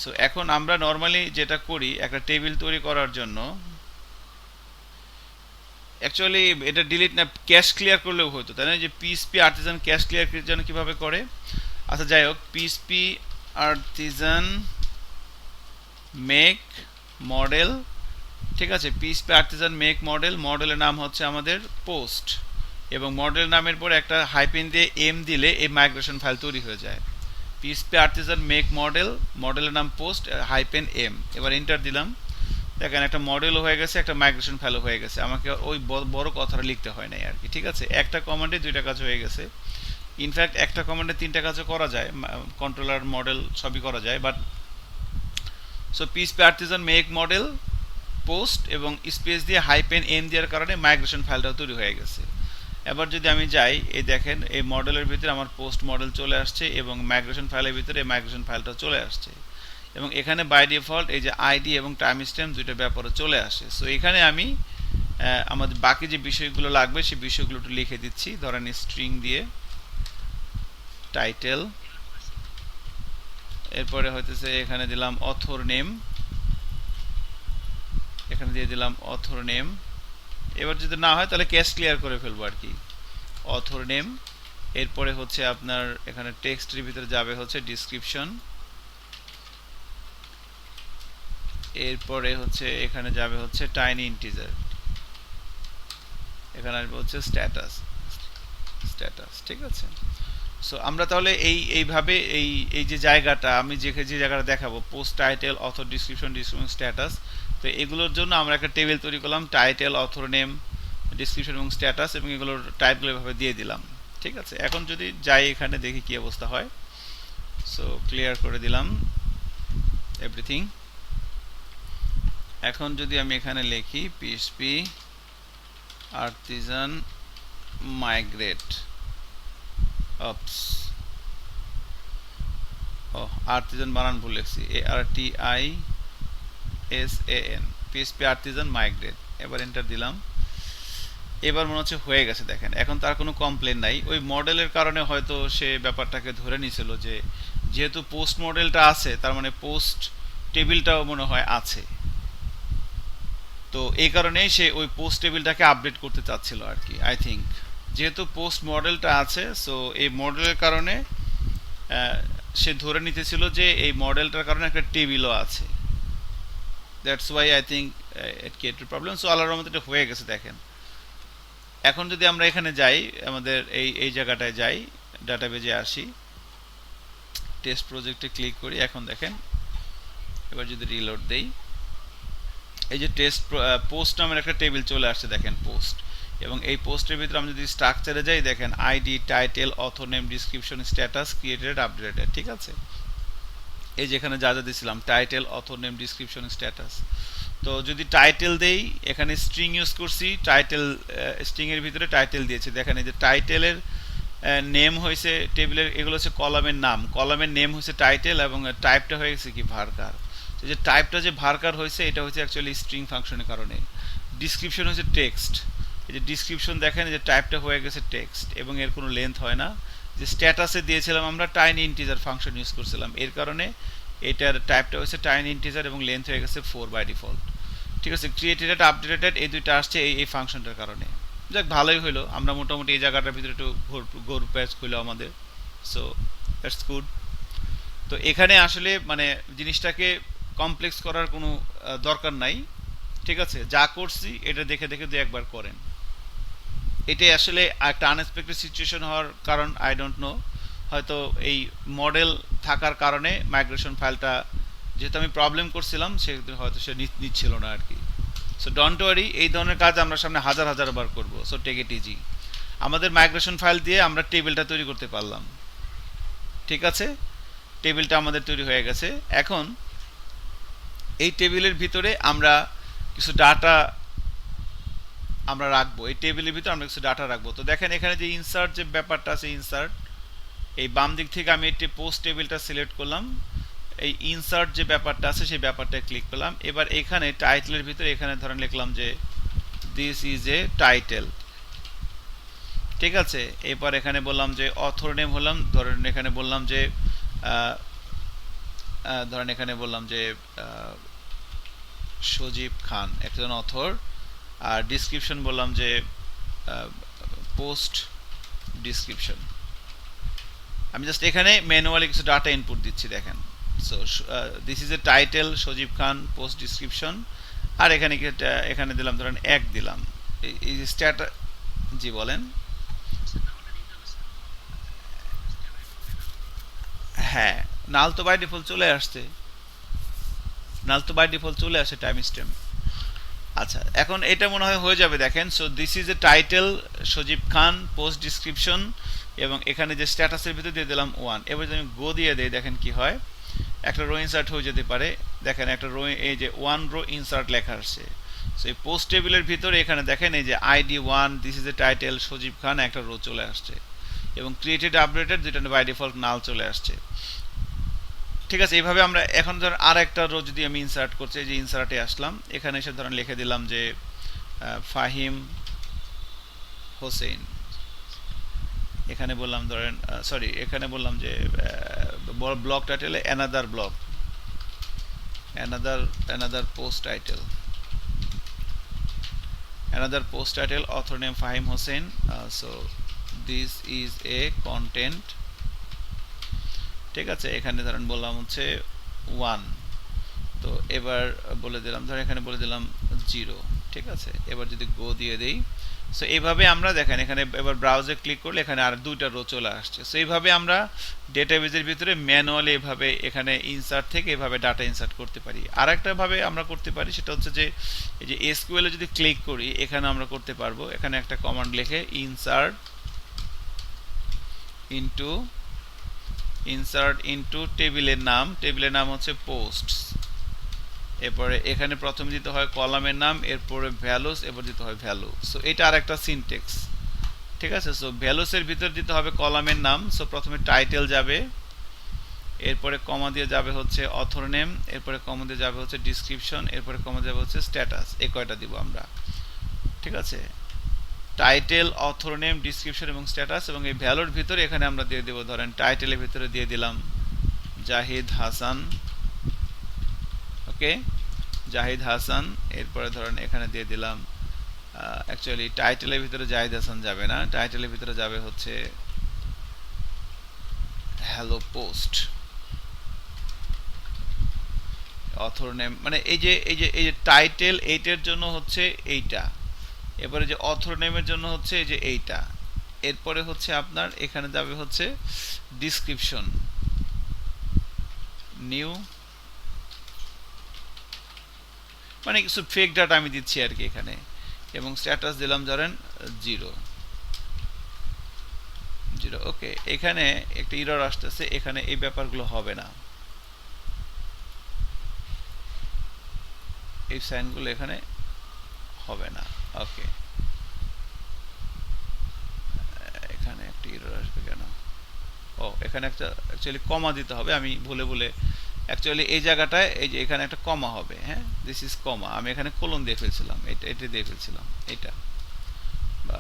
সো এখন আমরা নর্মালি যেটা করি, একটা টেবিল তৈরি করার জন্য অ্যাকচুয়ালি এটা ডিলিট না, ক্যাশ ক্লিয়ার করলেও হতো, তাই না? যে পিএসপি আর্টিজান ক্যাশ ক্লিয়ার জন্য কিভাবে করে? আচ্ছা, যাই হোক, পিএসপি আর্টিজান মেক মডেল, ঠিক আছে। পিএসপি আর্টিজান মেক মডেল, মডেলের নাম হচ্ছে আমাদের পোস্ট, এবং মডেল নামের পরে একটা হাইপেন দিয়ে এম দিলে এই মাইগ্রেশন ফাইল তৈরি হয়ে যায়। পিএসপি আর্টিজান মেক মডেল, মডেলের নাম পোস্ট, হাইপেন এম, এবার এন্টার দিলাম। দেখেন একটা মডেলও হয়ে গেছে, একটা মাইগ্রেশন ফাইলও হয়ে গেছে, আমাকে ওই বড় কথাটা লিখতে হয় নাই আর কি, ঠিক আছে। একটা কমান্ডে দুইটা কাজ হয়ে গেছে। ইনফ্যাক্ট একটা কমান্ডে 3টা কাজও করা যায়, কন্ট্রোলার মডেল সবই করা যায়। But so PHP Artisan make model post এবং স্পেস দিয়ে হাইপেন এন দেওয়ার কারণে মাইগ্রেশন ফাইলটাও তৈরি হয়ে গেছে। এবার যদি আমি যাই, এই দেখেন এই মডেলের ভিতরে আমার পোস্ট মডেল চলে আসছে এবং মাইগ্রেশন ফাইলের ভিতরে মাইগ্রেশন ফাইলটা চলে আসছে, এবং এখানে বাই ডিফল্ট এই যে আইডি এবং টাইম স্ট্যাম্প দুইটা ব্যাপারে চলে আসে। সো এখানে আমি আমাদের বাকি যে বিষয়গুলো লাগবে সেই বিষয়গুলো একটু লিখে দিচ্ছি। ধরেন স্ট্রিং দিয়ে টাইটেল, এরপরে হইতেছে এখানে দিলাম অথর নেম, এখানে দিয়ে দিলাম অথর নেম। এবার যদি না হয় তাহলে ক্যাশ ক্লিয়ার করে ফেলবো আর কি, অথর নেম। এরপরে হচ্ছে আপনার এখানে টেক্সটের ভিতরে যাবে হচ্ছে ডিসক্রিপশন, এরপরে হচ্ছে এখানে যাবে হচ্ছে টাইনি ইন্টিজার, এখানে আসবে হচ্ছে স্ট্যাটাস, স্ট্যাটাস, ঠিক আছে। সো আমরা তাহলে এইভাবে এই যে জায়গাটা আমি যে জায়গাটা দেখাবো, post title author description description status, তো এগুলোর জন্য আমরা একটা টেবিল তৈরি করলাম, টাইটেল অথর নেম ডিসক্রিপশন এবং স্ট্যাটাস, এবং এগুলোর টাইপগুলো এভাবে দিয়ে দিলাম, ঠিক আছে। এখন যদি যাই এখানে দেখি কি অবস্থা হয়। সো ক্লিয়ার করে দিলাম এভরিথিং। এখন যদি আমি এখানে লিখি পিএইচপি আর্টিজান মাইগ্রেট, অপস, ও আর্টিজান বানান ভুল লিখছি, ARTISAN, পিএইচপি আর্টিজান মাইগ্রেট। এবার এন্টার দিলাম। এবার মনে হচ্ছে হয়ে গেছে। দেখেন এখন তার কোনো কমপ্লেন নাই। ওই মডেলের কারণে হয়তো সে ব্যাপারটাকে ধরে নিয়েছিল যে যেহেতু পোস্ট মডেলটা আছে তার মানে পোস্ট টেবিলটাও মনে হয় আছে, তো এই কারণেই সে ওই পোস্ট টেবিলটাকে আপডেট করতে চাচ্ছিল আর কি, আই থিঙ্ক। যেহেতু পোস্ট মডেলটা আছে, সো এই মডেলের কারণে সে ধরে নিতেছিল যে এই মডেলটার কারণে একটা টেবিলও আছে, that's why I think it created problem. So আল্লাহর রহমতে এটা হয়ে গেছে। দেখেন এখন যদি আমরা এখানে যাই, আমাদের এই জায়গাটায় যাই, ডাটাবেজে আসি, টেস্ট প্রজেক্টে ক্লিক করি, এখন দেখেন এবার যদি রিলোড দেই, এই যে টেস্ট পোস্ট নামের একটা টেবিল চলে আসছে, দেখেন পোস্ট, এবং এই পোস্টের ভিতরে আমি যদি স্ট্রাকচারে যাই, দেখেন ID title author name description status created updated, ঠিক আছে। এই যেখানে যা যা দিয়েছিলাম title author name description status, তো যদি টাইটেল দেই, এখানে স্ট্রিং ইউজ করছি, টাইটেল স্ট্রিং এর ভিতরে টাইটেল দিয়েছি। দেখেন এই যে টাইটেলের নেম হয়েছে টেবিলের, এগুলো হচ্ছে কলামের নাম, কলামের নেম হয়েছে টাইটেল, এবং টাইপটা হয়ে গেছে কি ভার্কার। এই যে টাইপটা যে ভার্কার হয়েছে এটা হচ্ছে অ্যাকচুয়ালি স্ট্রিং ফাংশনের কারণে। ডিসক্রিপশন হচ্ছে টেক্সট, এই যে ডিসক্রিপশন দেখেন এই যে টাইপটা হয়ে গেছে টেক্সট, এবং এর কোনো লেন্থ হয় না। যে স্ট্যাটাসে দিয়েছিলাম আমরা টাইনি ইন্টিজার ফাংশন ইউজ করছিলাম, এর কারণে এটার টাইপটা হচ্ছে টাইনি ইন্টিজার এবং লেন্থ হয়ে গেছে 4 বাই ডিফল্ট, ঠিক আছে। ক্রিয়েটেড আপডেটেড এই দুইটা আসছে এই ফাংশনটার কারণে। যাক ভালোই হলো, আমরা মোটামুটি এই জায়গাটার ভিতরে একটু ঘোর প্যাচ খুলো আমাদের, সো দ্যাটস গুড। তো এখানে আসলে মানে জিনিসটাকে কমপ্লেক্স করার কোনো দরকার নাই, ঠিক আছে। যা করছি এটা দেখে দেখে দু একবার করেন। এটাই আসলে একটা আনএক্সপেক্টেড সিচুয়েশন হওয়ার কারণ, আই ডোন্ট নো, হয়তো এই মডেল থাকার কারণে মাইগ্রেশন ফাইলটা যেহেতু আমি প্রবলেম করছিলাম সেক্ষেত্রে হয়তো সে নিচ্ছিল না আর কি। সো ডোন্ট ওয়ারি, এই ধরনের কাজ আমরা সামনে হাজার হাজার বার করবো। So take it easy. আমাদের মাইগ্রেশন ফাইল দিয়ে আমরা টেবিলটা তৈরি করতে পারলাম, ঠিক আছে। টেবিলটা আমাদের তৈরি হয়ে গেছে। এখন এই টেবিলের ভিতরে আমরা কিছু ডাটা আমরা রাখবো, এই টেবিলের ভিতরে আমরা কিছু ডাটা রাখবো। তো দেখেন এখানে যে ইনসার্ট যে ব্যাপারটা আছে, ইনসার্ট এই বাম দিক থেকে আমি একটি পোস্ট টেবিলটা সিলেক্ট করলাম, এই ইনসার্ট যে ব্যাপারটা আছে সেই ব্যাপারটা ক্লিক করলাম। এবার এখানে টাইটেলের ভিতরে এখানে ধরেন লিখলাম যে দিস ইজ এ টাইটেল, ঠিক আছে। এরপর এখানে বললাম যে অথর নেম হলাম, ধরেন এখানে বললাম যে সজীব খান একজন অথর, আর ডিসক্রিপশন বললাম যে পোস্ট ডিসক্রিপশন। আমি জাস্ট এখানে ম্যানুয়ালি কিছু ডাটা ইনপুট দিচ্ছি, দেখেন। So this is a title Sajib Khan post description, আর এখানে দিলাম ধরেন 1 দিলাম। এই স্ট্যাটাস, জি বলেন। হ্যাঁ, নাল তো বাই ডিফল্ট চলে আসছে, টাইম স্ট্যাম্প। আচ্ছা, এখন এটা মনে হয় হয়ে যাবে। দেখেন, so this is a title Sajib Khan post description এবং এখানে যে স্ট্যাটাসের ভিতরে দিয়ে দিলাম 1। এবার যদি আমি গো দিয়ে দেই দেখেন কি হয়, একটা রো ইনসার্ট হয়ে যেতে পারে। দেখেন একটা রো, এই যে 1 রো ইনসার্ট লেখা আসছে। সো এই পোস্ট টেবিলের ভিতরে এখানে দেখেন এই যে ID 1, this is a title Sajib Khan, একটা রো চলে আসছে এবং ক্রিয়েটেড আপডেটেড যেটা বাই ডিফল্ট নাল চলে আসছে। ঠিক আছে, এইভাবে আমরা এখন ধর আর একটা রো যদি আমি ইনসার্ট করছি, এই যে ইনসার্টে আসলাম, এখানে এসে ধরেন লিখে দিলাম যে ফাহিম হোসেন। এখানে বললাম ধরেন সরি, এখানে বললাম যে ব্লক টাইটেলে another block, another post title, another post title, author name Fahim Hossain. So this is a content. ঠিক আছে, এখানে ধরেন বললাম হচ্ছে 1। তো এবার বলে দিলাম ধরেন এখানে বলে দিলাম 0। ঠিক আছে, এবার যদি গো দিয়ে দেই, সো এইভাবে আমরা দেখেন এখানে এবার ব্রাউজে ক্লিক করলে এখানে আর দুইটা রো চলে আসছে। সো এইভাবে আমরা ডেটাবেজের ভিতরে ম্যানুয়ালি এভাবে এখানে ইনসার্ট থেকে এভাবে ডাটা ইনসার্ট করতে পারি। আর একটা ভাবে আমরা করতে পারি, সেটা হচ্ছে যে এই যে এসকিউএল এ যদি ক্লিক করি এখানে আমরা করতে পারবো, এখানে একটা কমান্ড লিখে ইনসার্ট ইনটু টেবিলের নাম হচ্ছে পোস্টস। এরপরে এখানে প্রথমে দিতে হয় কলামের নাম, এরপরে ভ্যালুস, এরপর দিতে হয় ভ্যালু। সো এটা আরেকটা সিনট্যাক্স। ঠিক আছে, সো ভ্যালুসের ভিতর দিতে হবে কলামের নাম। সো প্রথমে টাইটেল যাবে, এরপরে কমা দিয়ে যাবে হচ্ছে অথর নেম, এরপরে কমা দিয়ে যাবে হচ্ছে ডিসক্রিপশন, এরপরে কমা যাবে হচ্ছে স্ট্যাটাস। এই কয়টা দিব আমরা। ঠিক আছে, টাইটেল, অথর নেম, ডিসক্রিপশন এবং স্ট্যাটাস। এবং এই ভ্যালুর ভিতরে এখানে আমরা দিয়ে দেব, ধরেন টাইটেলের ভিতরে দিয়ে দিলাম জাহিদ হাসান। ওকে, জাহিদ হাসান। এরপরে ধরেন এখানে দিয়ে দিলাম, অ্যাকচুয়ালি টাইটেলের ভিতরে জাহিদ হাসান যাবে না, টাইটেলের ভিতরে যাবে হচ্ছে হ্যালো পোস্ট। অথর নেম মানে এই যে টাইটেল, এইটার জন্য হচ্ছে এইটা। এবারে যে অথর নেমের জন্য হচ্ছে এই যে এইটা। এরপরে হচ্ছে আপনার এখানে যাবে হচ্ছে ডিসক্রিপশন, নিউ, মানে কিছু ফেক ডাটা আমি দিচ্ছি আর কি এখানে। এবং স্ট্যাটাস দিলাম ধরেন 0। ওকে, এখানে একটা এরর আসতেছে, এখানে এই ব্যাপারগুলো হবে না, এই সাইনগুলো এখানে হবে না। ওকে, এখানে একটা এরর আসবে কেন? ও, এখানে একটা অ্যাকচুয়ালি কমা দিতে হবে, আমি ভুলে অ্যাকচুয়ালি এই জায়গাটায় এই যে এখানে একটা কমা হবে। হ্যাঁ, দিস ইজ কমা, আমি এখানে কোলন দিয়ে ফেলছিলাম, এটা দিয়ে ফেলছিলাম, এটা বা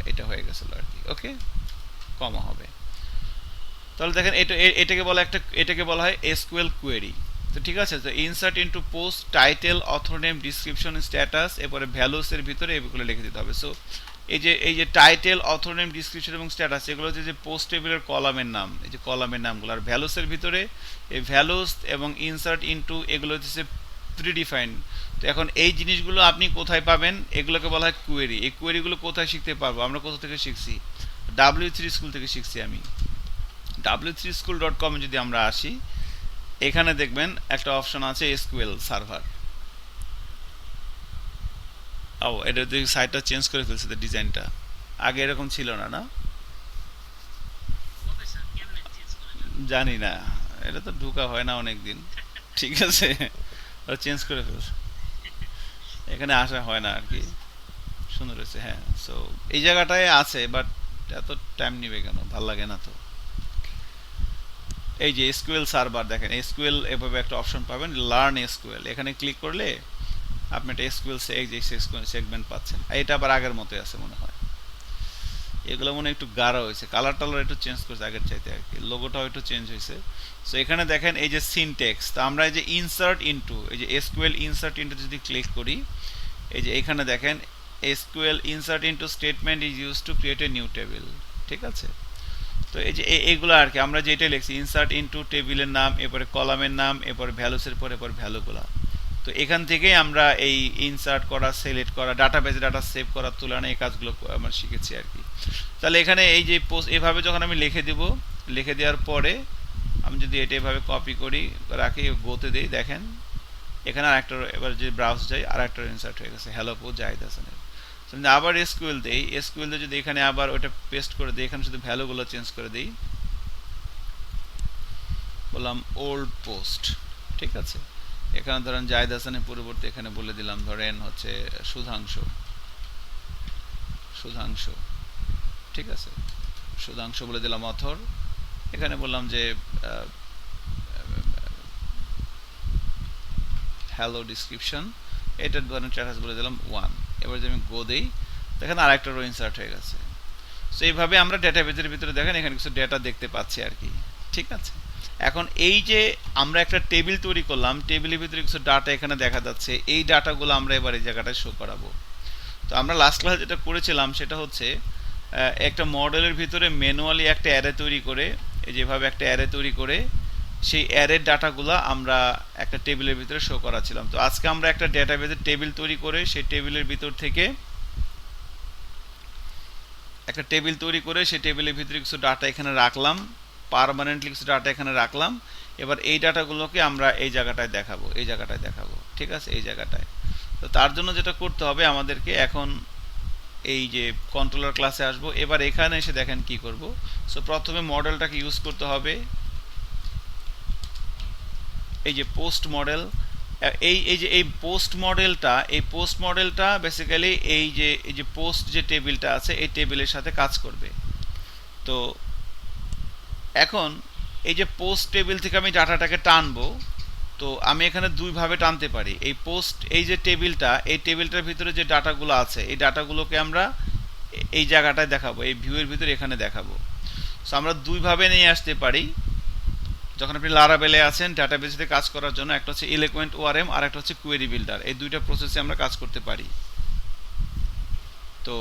এটা হয়ে গেছিল আর কি। ওকে, কমা হবে। তাহলে দেখেন এটাকে বলা হয় এসকিউএল কোয়েরি। তো ঠিক আছে, তো insert into post title, author name, description, status, এরপরে ভ্যালুস এর ভিতরে এগুলো লিখে দিতে হবে। সো এই যে টাইটেল, অথর নেম, ডিসক্রিপশন এবং স্ট্যাটাস, এগুলো হচ্ছে যে পোস্ট টেবিলের কলামের নাম, এই যে কলামের নামগুলো। আর ভ্যালুস এর ভিতরে এই ভ্যালুস এবং ইনসার্ট ইনটু এগুলো হচ্ছে প্রিডিফাইন্ড। তো এখন এই জিনিসগুলো আপনি কোথায় পাবেন? এগুলোকে বলা হয় কোয়েরি। এই কোয়েরিগুলো কোথায় শিখতে পারবো আমরা? কোথা থেকে শিখছি? W3 স্কুল থেকে শিখছি আমি। w3school.com যদি আমরা আসি, এখানে দেখবেন একটা অপশন আছে এসকিউএল সার্ভার। ও, এটা তো সাইটটা চেঞ্জ করে ফেলছে, ডিজাইনটা আগে এরকম ছিল না, না কবে স্যার কেমনে চেঞ্জ করে? জানি না, এটা তো ঢোকা হয় না অনেক দিন। ঠিক আছে, চেঞ্জ করে ফেলছে, এখানে আসা হয় না আর কি। সুন্দর হয়েছে, হ্যাঁ। সো এই জায়গাটায় আছে, বাট এত টাইম নিবে কেন? ভাল লাগে না তো। এই যে এসকিউএল সার্ভার, দেখেন এসকিউএল এভাবে একটা অপশন পাবেন, লার্ন এসকিউএল। এখানে ক্লিক করলে আপনি একটা এসকিউএল সেগমেন্ট পাচ্ছেন। এটা আবার আগের মতোই আছে মনে হয়। এগুলো মনে হয় একটু গাঢ় হয়েছে, কালার টালার একটু চেঞ্জ করেছে আগের চাইতে আর কি, লোগোটাও একটু চেঞ্জ হয়েছে। সো এখানে দেখেন এই যে সিনট্যাক্স, তো আমরা এই যে ইনসার্ট ইনটু, এই যে এসকিউএল ইনসার্ট ইনটু যদি ক্লিক করি, এই যে এখানে দেখেন SQL insert into statement is use to create a new table. ঠিক আছে, তো এই যে এইগুলো আর কি আমরা যেটা লিখছি, ইনসার্ট ইনটু টেবিলের নাম, এরপরে কলামের নাম, এরপরে ভ্যালুসের পরে এরপর ভ্যালুগুলা। তো এখান থেকেই আমরা এই ইনসার্ট করা, সিলেক্ট করা, ডাটাবেজে ডাটা সেভ করা, তুলনা, এই কাজগুলো আমরা শিখেছি আর কি। তাহলে এখানে এই যে পোস্ট এভাবে যখন আমি লিখে দেব, লিখে দেওয়ার পরে আমি যদি এটা এভাবে কপি করি, রাখি, গোতে দিই, দেখেন এখানে আরেকটা, এবার যে ব্রাউজ যাই, আরেকটা ইনসার্ট হয়ে গেছে, হ্যালো পোস্ট জাহিদ হাসানের। যদি আবার এসকিউএল দেই, এসকিউএল দিয়ে যদি এখানে আবার ওটা পেস্ট করে দিই, এখানে শুধু ভ্যালুগুলো চেঞ্জ করে দিই, বললাম ওল্ড পোস্ট, ঠিক আছে। এখানে ধরেন জায়েদ হাসানের পরিবর্তে এখানে বলে দিলাম ধরেন হচ্ছে সুধাংশু, সুধাংশু, ঠিক আছে, সুধাংশু বলে দিলাম অথর। এখানে বললাম যে হ্যালো ডিসক্রিপশন, এটার ধরেন স্ট্যাটাস বলে দিলাম 1। এবার যদি আমি গো দেই, দেখেন আরেকটা রো ইনসার্ট হয়ে গেছে। সো এইভাবে আমরা ডেটাবেজের ভিতরে দেখেন এখানে কিছু ডেটা দেখতে পাচ্ছি আর কি, ঠিক আছে। এখন এই যে আমরা একটা টেবিল তৈরি করলাম, টেবিলের ভিতরে কিছু ডাটা এখানে দেখা যাচ্ছে, এই ডাটাগুলো আমরা এবার এই জায়গাটায় শো করাবো। তো আমরা লাস্ট ক্লাসে যেটা করেছিলাম সেটা হচ্ছে একটা মডেলের ভিতরে ম্যানুয়ালি একটা অ্যারে তৈরি করে, এই যেভাবে একটা অ্যারে তৈরি করে সেই অ্যারের ডাটাগুলো আমরা একটা টেবিলের ভিতরে শো করাছিলাম। তো আজকে আমরা একটা ডেটাবেজের টেবিল তৈরি করে সেই টেবিলের ভিতর থেকে একটা টেবিল তৈরি করে সেই টেবিলের ভিতরে কিছু ডাটা এখানে রাখলাম, পার্মানেন্টলি কিছু ডাটা এখানে রাখলাম। এবার এই ডাটাগুলোকে আমরা এই জায়গাটায় দেখাবো, এই জায়গাটায় দেখাবো, ঠিক আছে, এই জায়গাটায়। তো তার জন্য যেটা করতে হবে আমাদেরকে, এখন এই যে কন্ট্রোলার ক্লাসে আসবো, এবার এখানে এসে দেখেন কি করব। সো প্রথমে মডেলটাকে ইউজ করতে হবে, এই যে পোস্ট মডেল, এই পোস্ট মডেলটা বেসিক্যালি এই যে পোস্ট যে টেবিলটা আছে এই টেবিলের সাথে কাজ করবে। তো এখন এই যে পোস্ট টেবিল থেকে আমি ডাটাটাকে টানবো, তো আমি এখানে দুইভাবে টানতে পারি। এই পোস্ট, এই যে টেবিলটা, এই টেবিলটার ভিতরে যে ডাটাগুলো আছে এই ডাটাগুলোকে আমরা এই জায়গাটায় দেখাবো, এই ভিউয়ের ভিতরে এখানে দেখাবো। সো আমরা দুইভাবে নিয়ে আসতে পারি যখন আপনি লারাভেলে আছেন ডাটাবেসে কাজ করার জন্য। একটা হচ্ছে ইলেকুয়েন্ট ওআরএম আর একটা হচ্ছে কোয়েরি বিল্ডার, এই দুইটা প্রসেসে আমরা কাজ করতে পারি। তো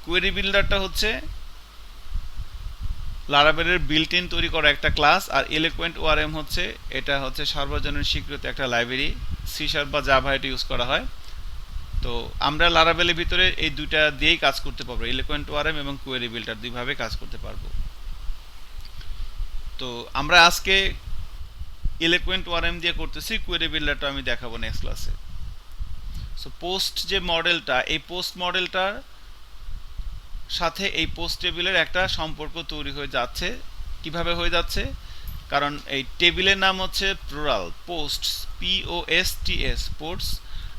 কোয়েরি বিল্ডারটা হচ্ছে লারাভেলের বিল্ট ইন তৈরি করা একটা ক্লাস, আর ইলেকুয়েন্ট ওআরএম হচ্ছে এটা হচ্ছে সার্বজনীন স্বীকৃত একটা লাইব্রেরি, সি শার্প বা জাভা এটা ইউজ করা হয়। তো আমরা লারাভেলের ভিতরে এই দুইটা দিয়েই কাজ করতে পারবো, ইলেকুয়েন্ট ওআরএম এবং কোয়েরি বিল্ডার দুইভাবে কাজ করতে পারবো। তো আমরা আজকে ইলেকুয়েন্ট ওআরএম দিয়ে করতেছি, কোয়েরি বিল্ডারটা আমি দেখাবো নেক্সট ক্লাসে। সো পোস্ট যে মডেলটা, এই পোস্ট মডেলটার সাথে এই পোস্ট টেবিলের একটা সম্পর্ক তৈরি হয়ে যাচ্ছে। কিভাবে হয়ে যাচ্ছে? কারণ এই টেবিলের নাম হচ্ছে প্লুরাল পোস্টস, POSTS পোস্টস,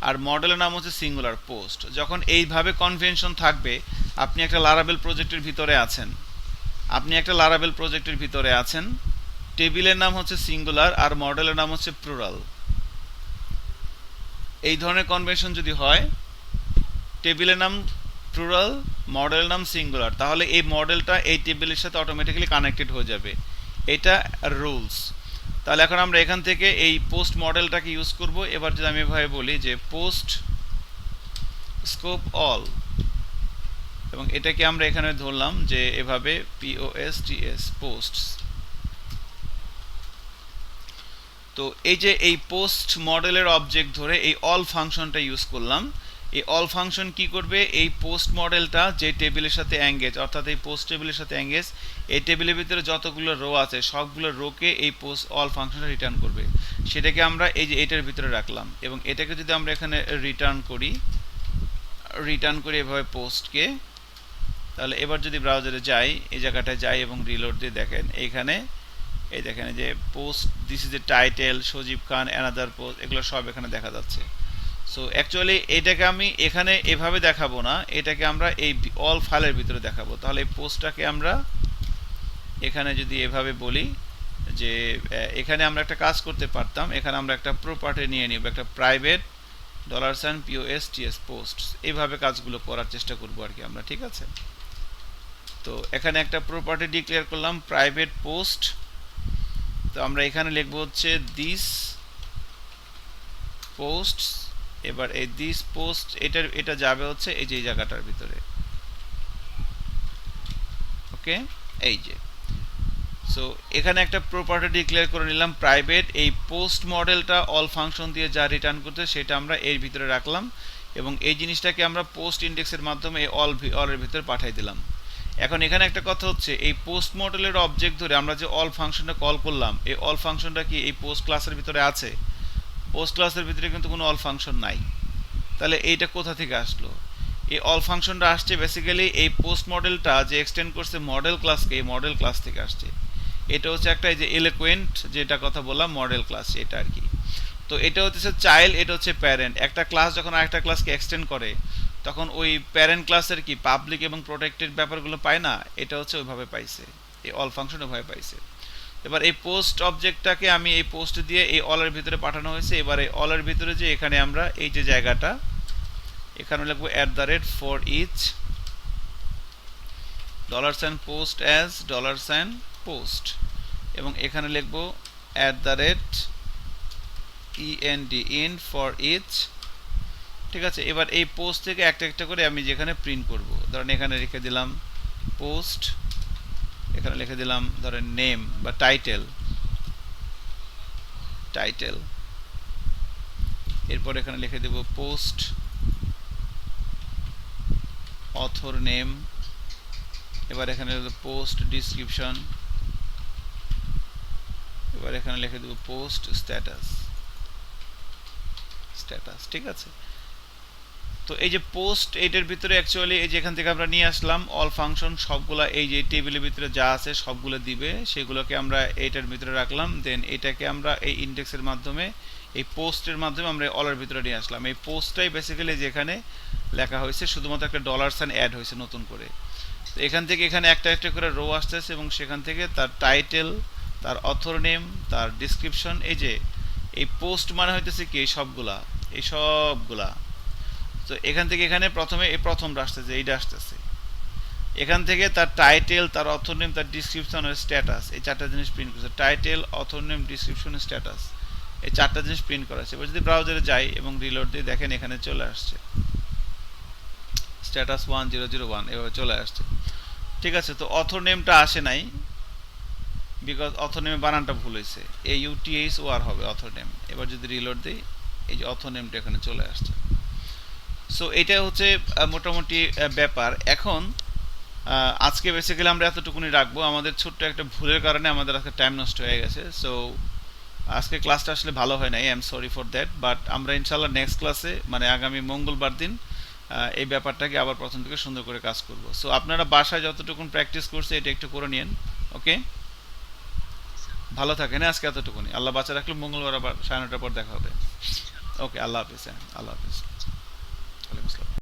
আর মডেলের নাম হচ্ছে সিঙ্গুলার পোস্ট। যখন এইভাবে কনভেনশন থাকবে, আপনি একটা লারাভেল প্রজেক্টের ভিতরে আছেন, টেবিলের নাম হচ্ছে সিঙ্গুলার আর মডেলের নাম হচ্ছে প্লুরাল। এই ধরনের কনভেনশন যদি হয়, টেবিলের নাম প্লুরাল, মডেলের নাম সিঙ্গুলার, তাহলে এই মডেলটা এই টেবিলের সাথে অটোমেটিক্যালি কানেক্টেড হয়ে যাবে, এটা রুলস। তাহলে এখন আমরা এখান থেকে এই পোস্ট মডেলটাকে ইউজ করব। এবার যদি আমি এভাবে বলি যে পোস্ট স্কোপ অল, এবং এটাকে আমরা এখানে ধরলাম যে এভাবে POSTS পোস্টস। তো এই যে এই পোস্ট মডেলের অবজেক্ট ধরে এই অল ফাংশনটা ইউজ করলাম। এই অল ফাংশন কি করবে? এই পোস্ট মডেলটা যে টেবিলের সাথে এঙ্গেজ, অর্থাৎ এই পোস্ট টেবিলের সাথে এঙ্গেজ, এই টেবিলের ভিতরে যতগুলো রো আছে সবগুলো রোকে এই পোস্ট অল ফাংশনটা রিটার্ন করবে। সেটাকে আমরা এই যে এটার ভিতরে রাখলাম, এবং এটাকে যদি আমরা এখানে রিটার্ন করি এভাবে পোস্টকে, তাহলে এবার যদি ব্রাউজারে যাই, এই জায়গাটায় যাই এবং রিলোড দিয়ে দেখেন, এইখানে এই দেখেন যে post, this is a title, Sajib Khan, another post, এগুলো সব এখানে দেখা যাচ্ছে। সো অ্যাকচুয়ালি এটাকে আমি এখানে এভাবে দেখাবো না, এটাকে আমরা এই অল ফাইলের ভিতরে দেখাবো। তাহলে এই পোস্টটাকে আমরা এখানে যদি এভাবে বলি যে এখানে আমরা একটা কাজ করতে পারতাম, এখানে আমরা একটা প্রপার্টি নিয়ে নিব, একটা প্রাইভেট $POSTS পোস্ট, এইভাবে কাজগুলো করার চেষ্টা করবো আর কি আমরা, ঠিক আছে। তো এখানে একটা প্রপার্টি ডিক্লেয়ার করলাম প্রাইভেট পোস্ট। তো আমরা এখানে লিখবো হচ্ছে দিস পোস্ট। এবার এই দিস পোস্ট এটা যাবে হচ্ছে এই যে জায়গাটার ভিতরে, ওকে, এই যে। সো এখানে একটা প্রপার্টি ডিক্লেয়ার করে নিলাম প্রাইভেট, এই পোস্ট মডেলটা অল ফাংশন দিয়ে যা রিটার্ন করতে সেটা আমরা এর ভিতরে রাখলাম, এবং এই জিনিসটাকে আমরা পোস্ট ইন্ডেক্সের মাধ্যমে এই অলের ভিতরে পাঠিয়ে দিলাম। এখন এখানে একটা কথা হচ্ছে, এই পোস্ট মডেলের অবজেক্ট ধরে আমরা যে অল ফাংশনটা কল করলাম, এই অল ফাংশনটা কি এই পোস্ট ক্লাসের ভিতরে আছে? পোস্ট ক্লাসের ভিতরে কিন্তু কোনো অল ফাংশন নাই। তাহলে এইটা কোথা থেকে আসলো? এই অল ফাংশনটা আসছে বেসিক্যালি এই পোস্ট মডেলটা যে এক্সটেন্ড করছে মডেল ক্লাসকে, এই মডেল ক্লাস থেকে আসছে। এটা হচ্ছে একটা এই যে এলোকুয়েন্ট যেটা কথা বললাম মডেল ক্লাস, এটা আর কি। তো এটা হচ্ছে চাইল্ড, এটা হচ্ছে প্যারেন্ট। একটা ক্লাস যখন আরেকটা ক্লাসকে এক্সটেন্ড করে তখন ওই প্যারেন্ট ক্লাসের কি পাবলিক এবং প্রোটেক্টেড ব্যাপারগুলো পায় না, এটা হচ্ছে ওইভাবে পাইছে, এই অল ফাংশন ওইভাবে পাইছে। এবার এই পোস্ট অবজেক্টটাকে আমি এই পোস্ট দিয়ে এই অলের ভিতরে পাঠানো হয়েছে। এবার এই অলের ভিতরে যে এখানে আমরা এই যে জায়গাটা এখানে লিখবো @for each $post as $post, এবং এখানে লিখবো @end for each। ঠিক আছে, এবার এই পোস্ট থেকে একটা একটা করে আমি যেখানে প্রিন্ট করব, ধরেন এখানে লিখে দিলাম পোস্ট, এখানে লিখে দিলাম ধরেন নেম বা টাইটেল, এরপর এখানে লিখে দেব পোস্ট অথর নেম, এবার এখানে পোস্ট ডিসক্রিপশন, এবার এখানে লিখে দেব পোস্ট স্ট্যাটাস। ঠিক আছে, তো এই যে পোস্ট এইটার ভিতরে অ্যাকচুয়ালি এই যে এখান থেকে আমরা নিয়ে আসলাম অল ফাংশন সবগুলা এই যে টেবিলের ভিতরে যা আছে সবগুলো দিবে, সেগুলোকে আমরা এইটার ভিতরে রাখলাম। দেন এটাকে আমরা এই ইন্ডেক্সের মাধ্যমে এই পোস্টের মাধ্যমে আমরা অলের ভিতরে নিয়ে আসলাম। এই পোস্টটাই বেসিক্যালি যেখানে লেখা হয়েছে, শুধুমাত্র একটা $সাইন অ্যাড হয়েছে নতুন করে। তো এখান থেকে এখানে একটা একটা করে রো আসতেছে এবং সেখান থেকে তার টাইটেল, তার অথর নেম, তার ডিসক্রিপশন, এই যে এই পোস্ট মানে হইতেছে কি এই সবগুলা, এই সবগুলা। তো এখান থেকে এখানে প্রথমে এই প্রথমটা আসতেছে, এইটা আসতেছে। এখান থেকে তার টাইটেল, তার অথর নেম, তার ডিসক্রিপশন আর স্ট্যাটাস, এই চারটা জিনিস প্রিন্ট করেছে। Title, author name, description, status, এই চারটা জিনিস প্রিন্ট করা আছে। এবার যদি ব্রাউজারে যাই এবং রিলোড দিই, দেখেন এখানে চলে আসছে স্ট্যাটাস 1001 এভাবে চলে আসছে। ঠিক আছে, তো অথর নেমটা আসে নাই বিকজ অথর নেমে বানানটা ভুল হয়েছে, AUTHOR হবে অথর নেম। এবার যদি রিলোড দিই, এই যে অথর নেমটা এখানে চলে আসছে। সো এটা হচ্ছে মোটামুটি ব্যাপার। এখন আজকে বেসিক্যালি আমরা এতটুকুনি রাখবো। আমাদের ছোট্ট একটা ভুলের কারণে আমাদের আজকে টাইম নষ্ট হয়ে গেছে। সো আজকে ক্লাসটা আসলে ভালো হয় নাই, I am sorry for that. But আমরা ইনশাল্লাহ নেক্সট ক্লাসে মানে আগামী মঙ্গলবার দিন এই ব্যাপারটাকে আবার প্রথম থেকে সুন্দর করে কাজ করব। সো আপনারা বাসায় যতটুকুন প্র্যাকটিস করছে এটা একটু করে নিন। ওকে, ভালো থাকেন। আজকে এতটুকুনি, আল্লাহ বাঁচা রাখলে মঙ্গলবার আবার 9:30টার পর দেখা হবে। ওকে, আল্লাহ হাফিজ। হ্যাঁ, আল্লাহ হাফিজ। ওয়ালাইকুম আসসালাম।